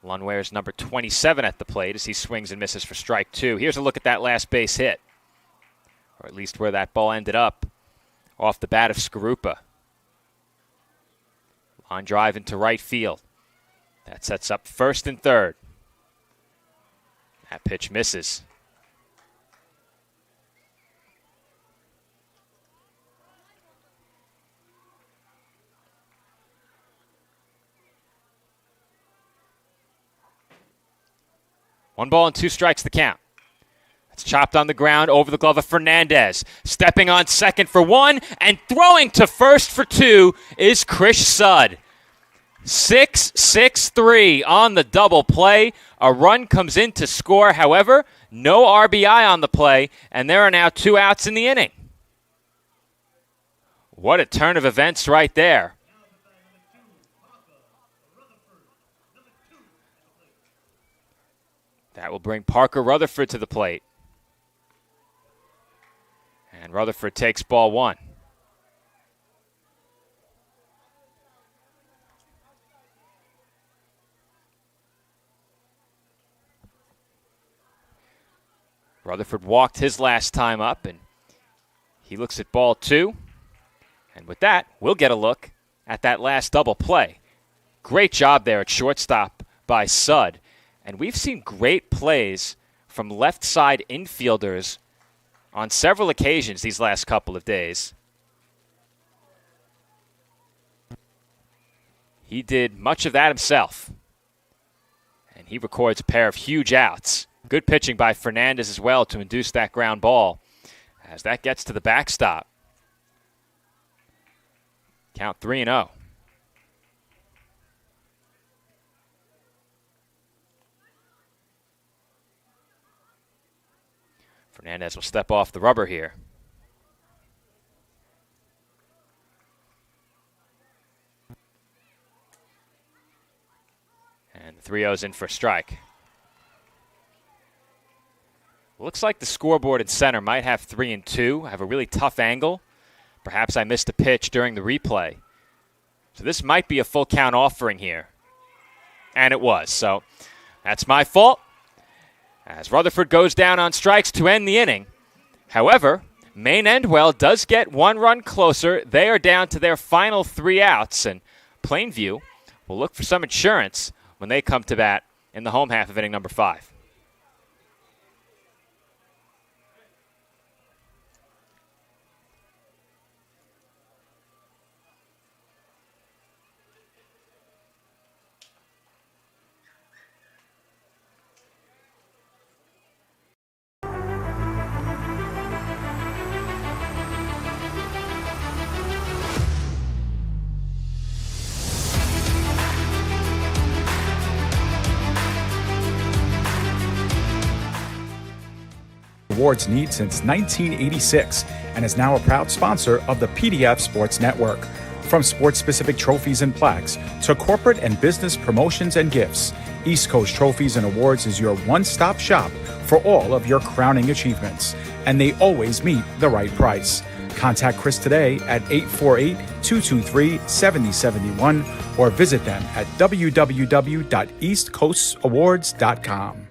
Lunn wears number 27 at the plate as he swings and misses for strike two. Here's a look at that last base hit, or at least where that ball ended up, off the bat of Skarupa. Line drive into right field. That sets up first and third. That pitch misses. One ball and two strikes the count. It's chopped on the ground over the glove of Fernandez. Stepping on second for one and throwing to first for two is Chris Sudd. 6-6-3 on the double play. A run comes in to score. However, no RBI on the play, and there are now two outs in the inning. What a turn of events right there. That will bring Parker Rutherford to the plate. And Rutherford takes ball one. Rutherford walked his last time up, and he looks at ball two. And with that, we'll get a look at that last double play. Great job there at shortstop by Sudd. And we've seen great plays from left side infielders on several occasions these last couple of days. He did much of that himself. And he records a pair of huge outs. Good pitching by Fernandez as well to induce that ground ball as that gets to the backstop. Count 3-0. Fernandez will step off the rubber here. And the 3-0's in for a strike. Looks like the scoreboard in center might have 3 and 2. I have a really tough angle. Perhaps I missed a pitch during the replay. So this might be a full count offering here. And it was. So that's my fault. As Rutherford goes down on strikes to end the inning. However, Maine-Endwell does get one run closer. They are down to their final 3 outs. And Plainview will look for some insurance when they come to bat in the home half of inning number 5. awards need since 1986 and is now a proud sponsor of the PDF Sports Network. From sports-specific trophies and plaques to corporate and business promotions and gifts, East Coast Trophies and Awards is your one-stop shop for all of your crowning achievements, and they always meet the right price. Contact Chris today at 848-223-7071 or visit them at www.eastcoastawards.com.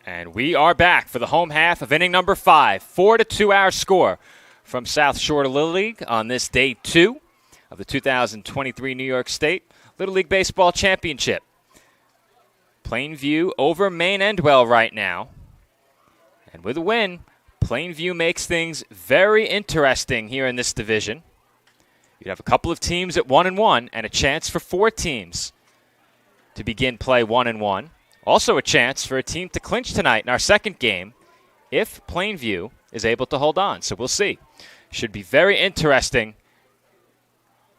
And we are back for the home half of inning number 5. 4-2 our score from South Shore Little League on this day 2 of the 2023 New York State Little League Baseball Championship. Plainview over Maine-Endwell right now. And with a win, Plainview makes things very interesting here in this division. You'd have a couple of teams at 1-1 and a chance for 4 teams to begin play 1-1. Also a chance for a team to clinch tonight in our second game if Plainview is able to hold on. So we'll see. Should be very interesting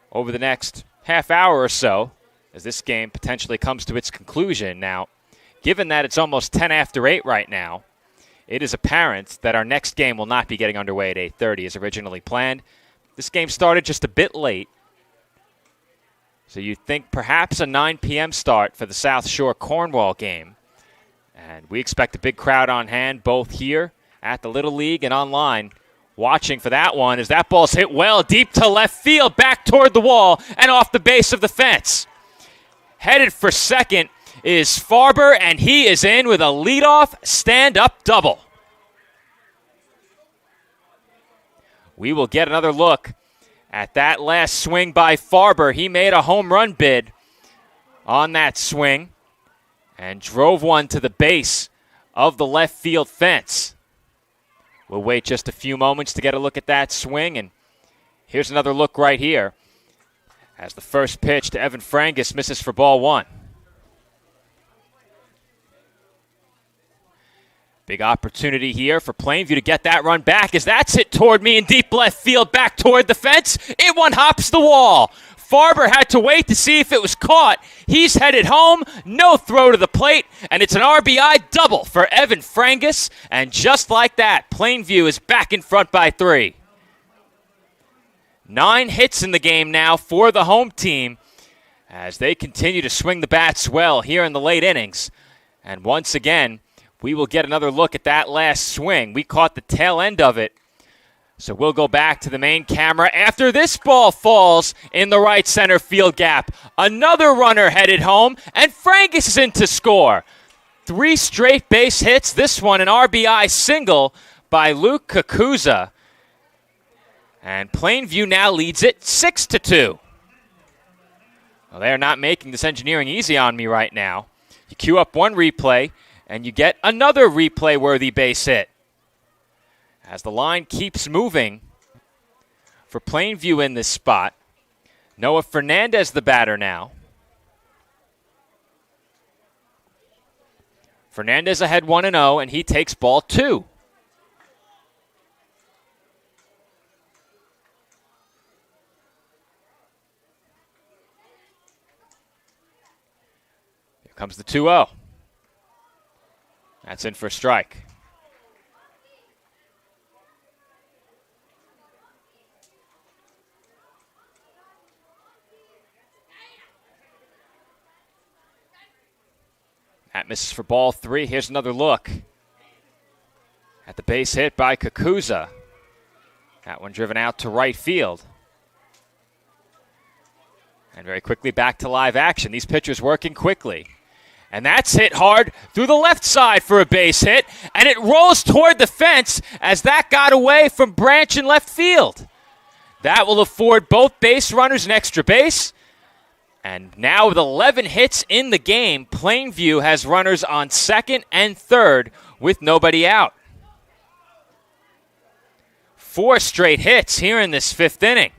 over the next half hour or so as this game potentially comes to its conclusion. Now, given that it's almost 10 after 8 right now, it is apparent that our next game will not be getting underway at 8:30 as originally planned. This game started just a bit late. So you'd think perhaps a 9 p.m. start for the South Shore Cornwall game. And we expect a big crowd on hand both here at the Little League and online watching for that one as that ball's hit well deep to left field, back toward the wall and off the base of the fence. Headed for second is Farber, and he is in with a leadoff stand-up double. We will get another look at that last swing by Farber. He made a home run bid on that swing and drove one to the base of the left field fence. We'll wait just a few moments to get a look at that swing, and here's another look right here as the first pitch to Evan Frangus misses for ball 1. Big opportunity here for Plainview to get that run back as that's hit toward me in deep left field, back toward the fence. It one hops the wall. Farber had to wait to see if it was caught. He's headed home, no throw to the plate, and it's an RBI double for Evan Frangus. And just like that, Plainview is back in front by 3. 9 hits in the game now for the home team as they continue to swing the bats well here in the late innings. And once again, we will get another look at that last swing. We caught the tail end of it. So we'll go back to the main camera after this ball falls in the right center field gap. Another runner headed home, and Frangus is in to score. 3 straight base hits. This one an RBI single by Luke Kakuza. And Plainview now leads it 6-2. Well, they're not making this engineering easy on me right now. You queue up one replay, and you get another replay-worthy base hit. As the line keeps moving for Plainview in this spot, Noah Fernandez the batter now. Fernandez ahead 1-0, and he takes ball 2. Here comes the 2-0. That's in for a strike. That misses for ball 3. Here's another look at the base hit by Kakuza. That one driven out to right field. And very quickly back to live action. These pitchers working quickly. And that's hit hard through the left side for a base hit. And it rolls toward the fence as that got away from Branch in left field. That will afford both base runners an extra base. And now with 11 hits in the game, Plainview has runners on second and third with nobody out. 4 straight hits here in this 5th inning.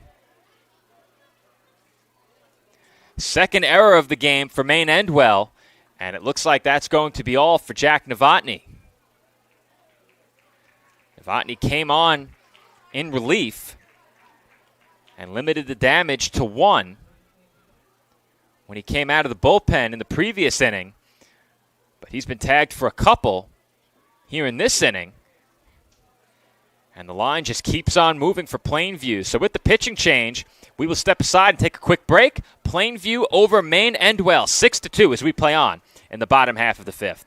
Second error of the game for Maine-Endwell. And it looks like that's going to be all for Jack Novotny. Novotny came on in relief and limited the damage to 1 when he came out of the bullpen in the previous inning. But he's been tagged for a couple here in this inning. And the line just keeps on moving for Plainview. So with the pitching change, we will step aside and take a quick break. Plainview over Maine-Endwell, 6-2 as we play on in the bottom half of the 5th.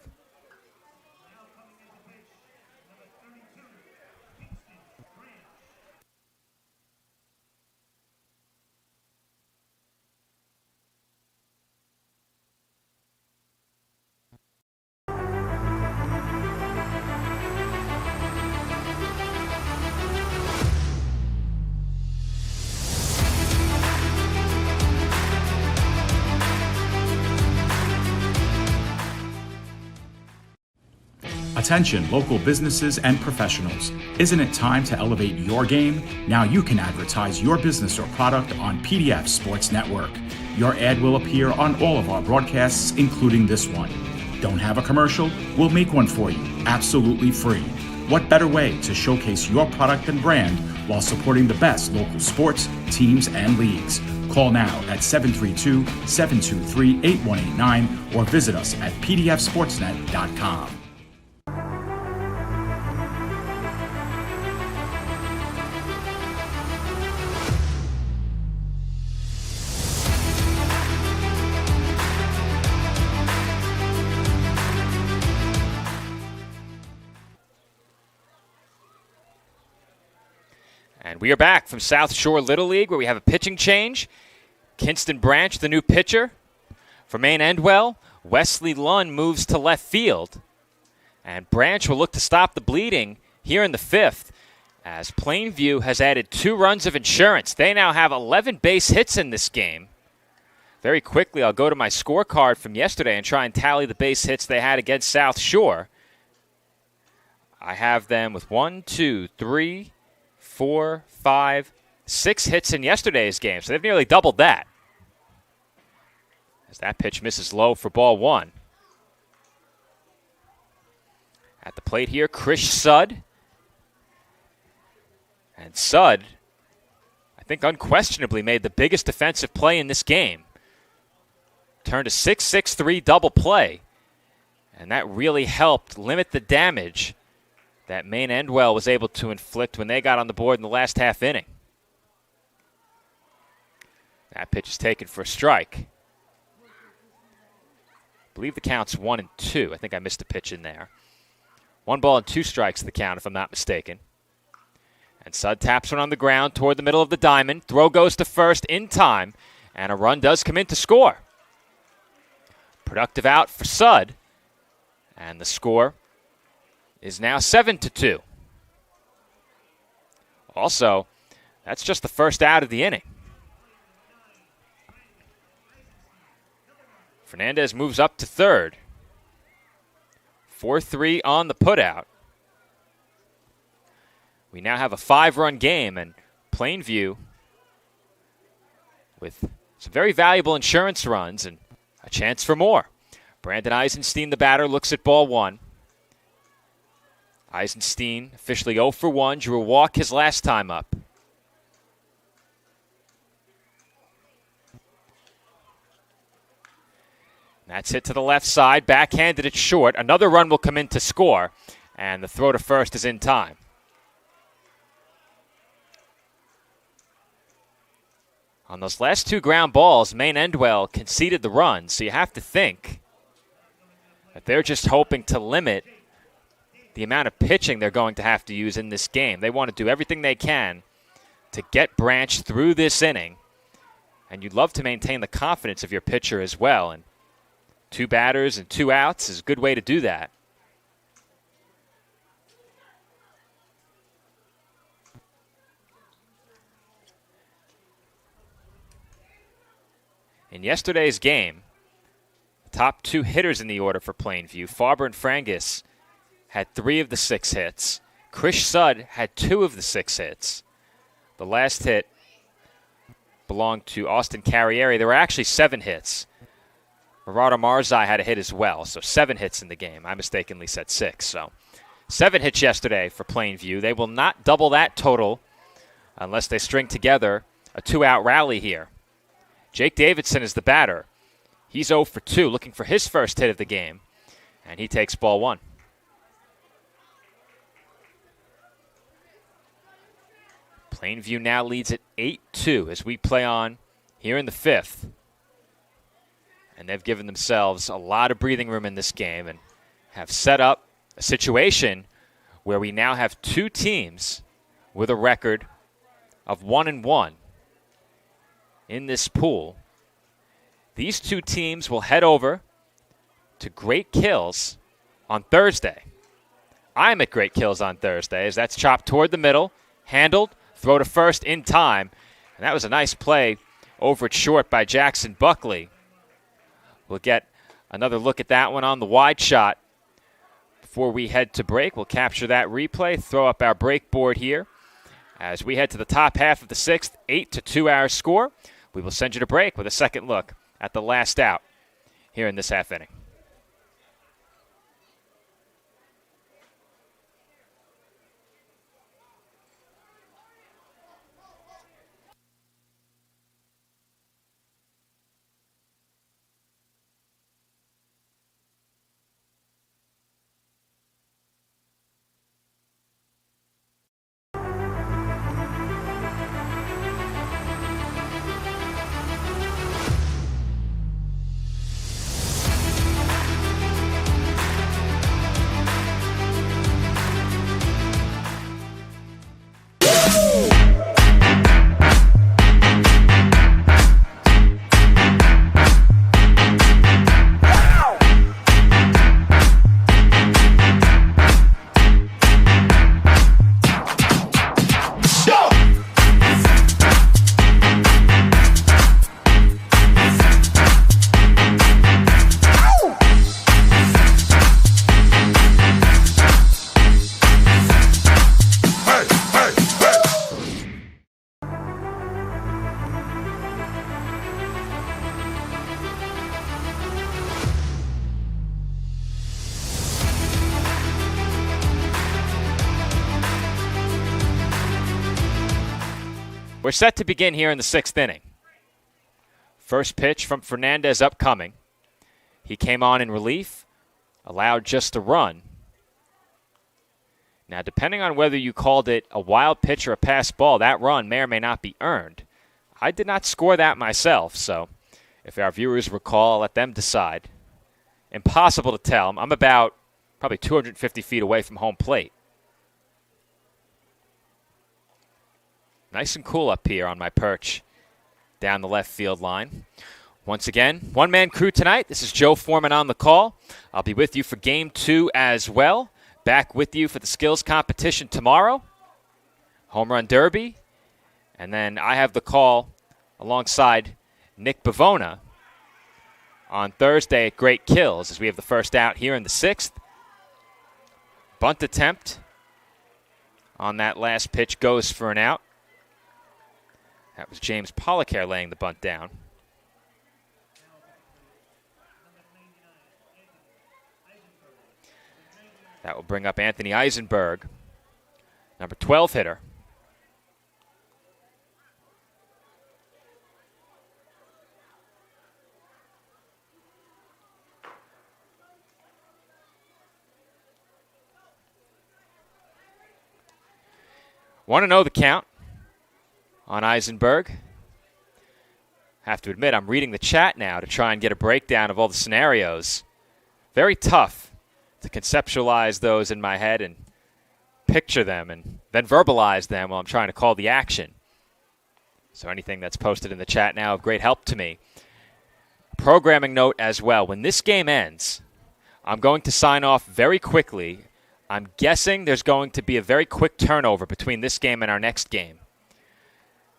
Attention local businesses and professionals. Isn't it time to elevate your game? Now you can advertise your business or product on PDF Sports Network. Your ad will appear on all of our broadcasts, including this one. Don't have a commercial? We'll make one for you, absolutely free. What better way to showcase your product and brand while supporting the best local sports, teams, and leagues? Call now at 732-723-8189 or visit us at pdfsportsnet.com. And we are back from South Shore Little League where we have a pitching change. Kinston Branch, the new pitcher. For Maine-Endwell, Wesley Lund moves to left field. And Branch will look to stop the bleeding here in the 5th as Plainview has added 2 runs of insurance. They now have 11 base hits in this game. Very quickly, I'll go to my scorecard from yesterday and try and tally the base hits they had against South Shore. I have them with 1, 2, 3, 4, 5, 6 hits in yesterday's game, so they've nearly doubled that. As that pitch misses low for ball 1. At the plate here, Chris Sudd. And Sudd, I think unquestionably made the biggest defensive play in this game. Turned a 6-6-3 double play, and that really helped limit the damage that Maine-Endwell was able to inflict when they got on the board in the last half inning. That pitch is taken for a strike. I believe the count's 1-2. I think I missed a pitch in there. 1 ball and 2 strikes to the count, if I'm not mistaken. And Sudd taps one on the ground toward the middle of the diamond. Throw goes to first in time, and a run does come in to score. Productive out for Sudd, and the score is now 7-2. Also, that's just the first out of the inning. Fernandez moves up to third. 4-3 on the putout. We now have a 5-run game, and Plainview with some very valuable insurance runs and a chance for more. Brandon Eisenstein, the batter, looks at ball 1. Eisenstein officially 0 for 1, drew a walk his last time up. That's hit to the left side, backhanded it short. Another run will come in to score, and the throw to first is in time. On those last 2 ground balls, Maine-Endwell conceded the run, so you have to think that they're just hoping to limit the amount of pitching they're going to have to use in this game. They want to do everything they can to get Branch through this inning, and you'd love to maintain the confidence of your pitcher as well. And 2 batters and 2 outs is a good way to do that. In yesterday's game, the top 2 hitters in the order for Plainview, Farber and Frangus, had 3 of the 6 hits. Chris Sudd had 2 of the 6 hits. The last hit belonged to Austin Carrieri. There were actually 7 hits. Gerardo Marzai had a hit as well, so 7 hits in the game. I mistakenly said 6. So 7 hits yesterday for Plainview. They will not double that total unless they string together a 2-out rally here. Jake Davidson is the batter. He's 0 for 2, looking for his first hit of the game, and he takes ball 1. Plainview now leads at 8-2 as we play on here in the 5th. And they've given themselves a lot of breathing room in this game and have set up a situation where we now have 2 teams with a record of 1-1 in this pool. These 2 teams will head over to Great Kills on Thursday. I'm at Great Kills on Thursday as that's chopped toward the middle, handled, throw to first in time. And that was a nice play over at short by Jackson Buckley. We'll get another look at that one on the wide shot before we head to break. We'll capture that replay, throw up our break board here. As we head to the top half of the 6th, 8-2 our score. We will send you to break with a second look at the last out here in this half inning. We're set to begin here in the 6th inning. First pitch from Fernandez upcoming. He came on in relief, allowed just a run. Now, depending on whether you called it a wild pitch or a pass ball, that run may or may not be earned. I did not score that myself, so if our viewers recall, let them decide. Impossible to tell. I'm about probably 250 feet away from home plate. Nice and cool up here on my perch down the left field line. Once again, one-man crew tonight. This is Joe Foreman on the call. I'll be with you for Game 2 as well. Back with you for the skills competition tomorrow. Home run derby. And then I have the call alongside Nick Bavona on Thursday at Great Kills as we have the first out here in the 6th. Bunt attempt on that last pitch goes for an out. That was James Pollacker laying the bunt down. That will bring up Anthony Eisenberg, number 12 hitter. Want to know the count on Eisenberg? Have to admit, I'm reading the chat now to try and get a breakdown of all the scenarios. Very tough to conceptualize those in my head and picture them and then verbalize them while I'm trying to call the action. So anything that's posted in the chat now of great help to me. Programming note as well. When this game ends, I'm going to sign off very quickly. I'm guessing there's going to be a very quick turnover between this game and our next game.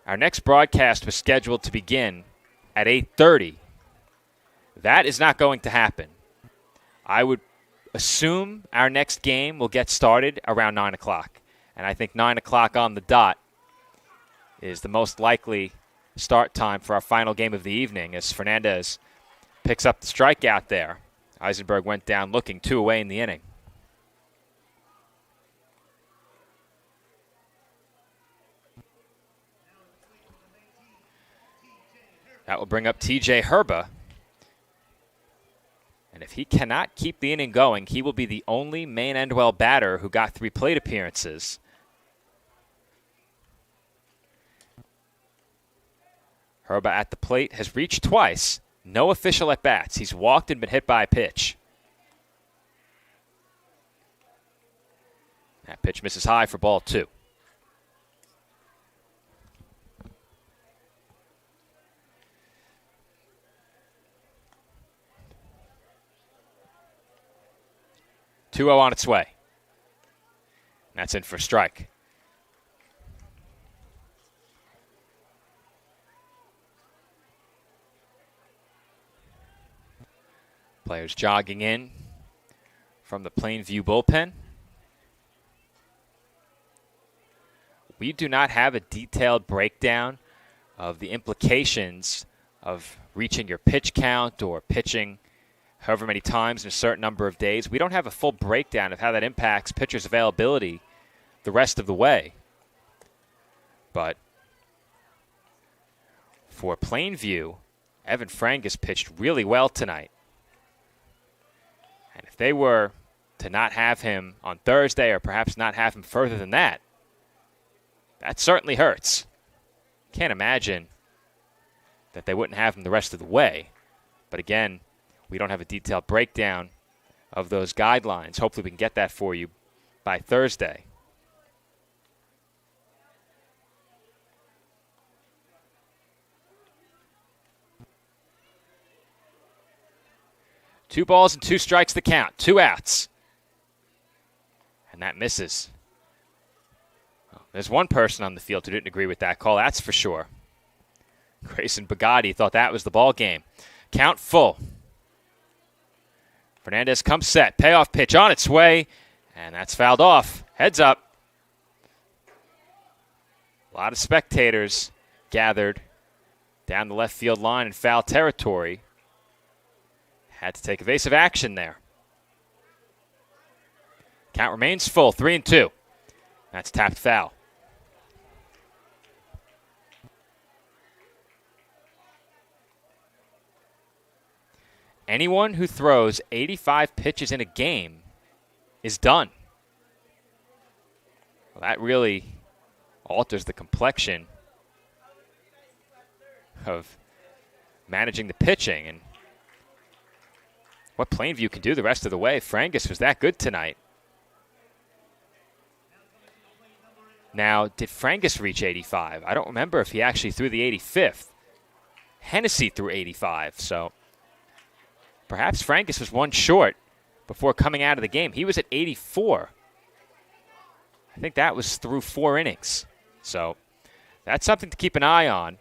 Our next broadcast was scheduled to begin at 8:30. That is not going to happen. I would assume our next game will get started around 9 o'clock. And I think 9 o'clock on the dot is the most likely start time for our final game of the evening as Fernandez picks up the strikeout there. Eisenberg went down looking 2 away in the inning. That will bring up TJ Herba. And if he cannot keep the inning going, he will be the only Maine-Endwell batter who got 3 plate appearances. Herba at the plate has reached twice. No official at-bats. He's walked and been hit by a pitch. That pitch misses high for ball 2. Two-0 on its way. That's in for a strike. Players jogging in from the Plainview bullpen. We do not have a detailed breakdown of the implications of reaching your pitch count or pitching however many times in a certain number of days. We don't have a full breakdown of how that impacts pitchers' availability the rest of the way. But for Plainview, Evan Frangus pitched really well tonight. And if they were to not have him on Thursday or perhaps not have him further than that, that certainly hurts. Can't imagine that they wouldn't have him the rest of the way. But again, we don't have a detailed breakdown of those guidelines. Hopefully we can get that for you by Thursday. Two balls and 2 strikes the count. 2 outs. And that misses. Well, there's one person on the field who didn't agree with that call, that's for sure. Grayson Bugatti thought that was the ball game. Count full. Fernandez comes set. Payoff pitch on its way. And that's fouled off. Heads up. A lot of spectators gathered down the left field line in foul territory. Had to take evasive action there. Count remains full, 3-2. That's tapped foul. Anyone who throws 85 pitches in a game is done. Well, that really alters the complexion of managing the pitching and what Plainview can do the rest of the way. Frangus was that good tonight. Now, did Frangus reach 85? I don't remember if he actually threw the 85th. Hennessy threw 85, so perhaps Frangus was one short before coming out of the game. He was at 84. I think that was through 4 innings. So that's something to keep an eye on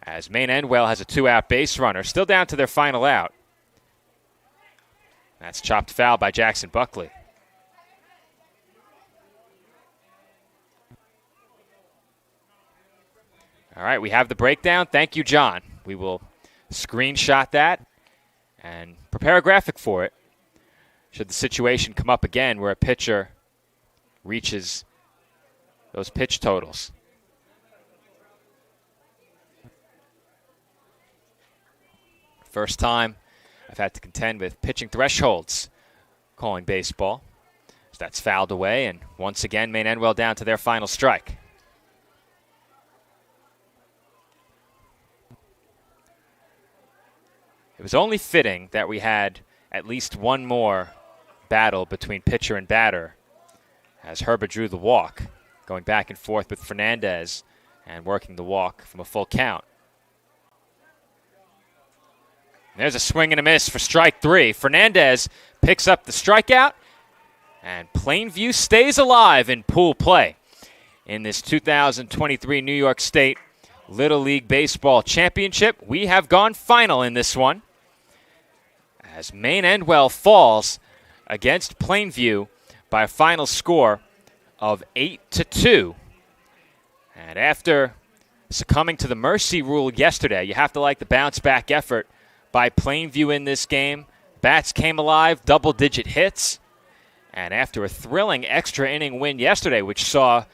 as Maine-Endwell has a 2-out base runner, still down to their final out. That's chopped foul by Jackson Buckley. All right, we have the breakdown. Thank you, John. We will screenshot that and prepare a graphic for it should the situation come up again where a pitcher reaches those pitch totals. First time I've had to contend with pitching thresholds calling baseball. So that's fouled away, and once again, Maine-Endwell down to their final strike. It was only fitting that we had at least one more battle between pitcher and batter as Herba drew the walk, going back and forth with Fernandez and working the walk from a full count. There's a swing and a miss for strike 3. Fernandez picks up the strikeout, and Plainview stays alive in pool play in this 2023 New York State Little League Baseball Championship. We have gone final in this one as Maine-Endwell falls against Plainview by a final score of 8-2. And after succumbing to the mercy rule yesterday, you have to like the bounce-back effort by Plainview in this game. Bats came alive, double-digit hits. And after a thrilling extra inning win yesterday, which saw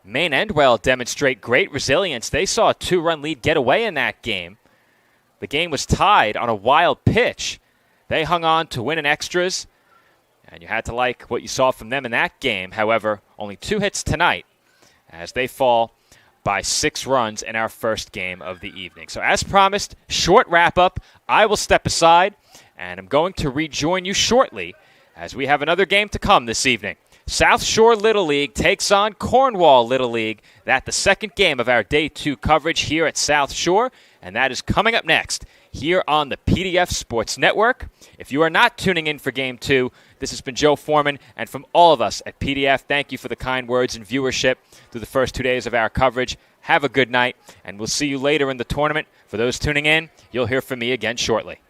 Maine-Endwell demonstrate great resilience, they saw a 2-run lead get away in that game The game was tied on a wild pitch. They hung on to win in extras, and you had to like what you saw from them in that game. However, only 2 hits tonight as they fall by 6 runs in our first game of the evening. So as promised, short wrap-up. I will step aside, and I'm going to rejoin you shortly as we have another game to come this evening. South Shore Little League takes on Cornwall Little League. That's the second game of our Day 2 coverage here at South Shore, and that is coming up next here on the PDF Sports Network. If you are not tuning in for Game 2, this has been Joe Foreman, and from all of us at PDF, thank you for the kind words and viewership through the first 2 days of our coverage. Have a good night, and we'll see you later in the tournament. For those tuning in, you'll hear from me again shortly.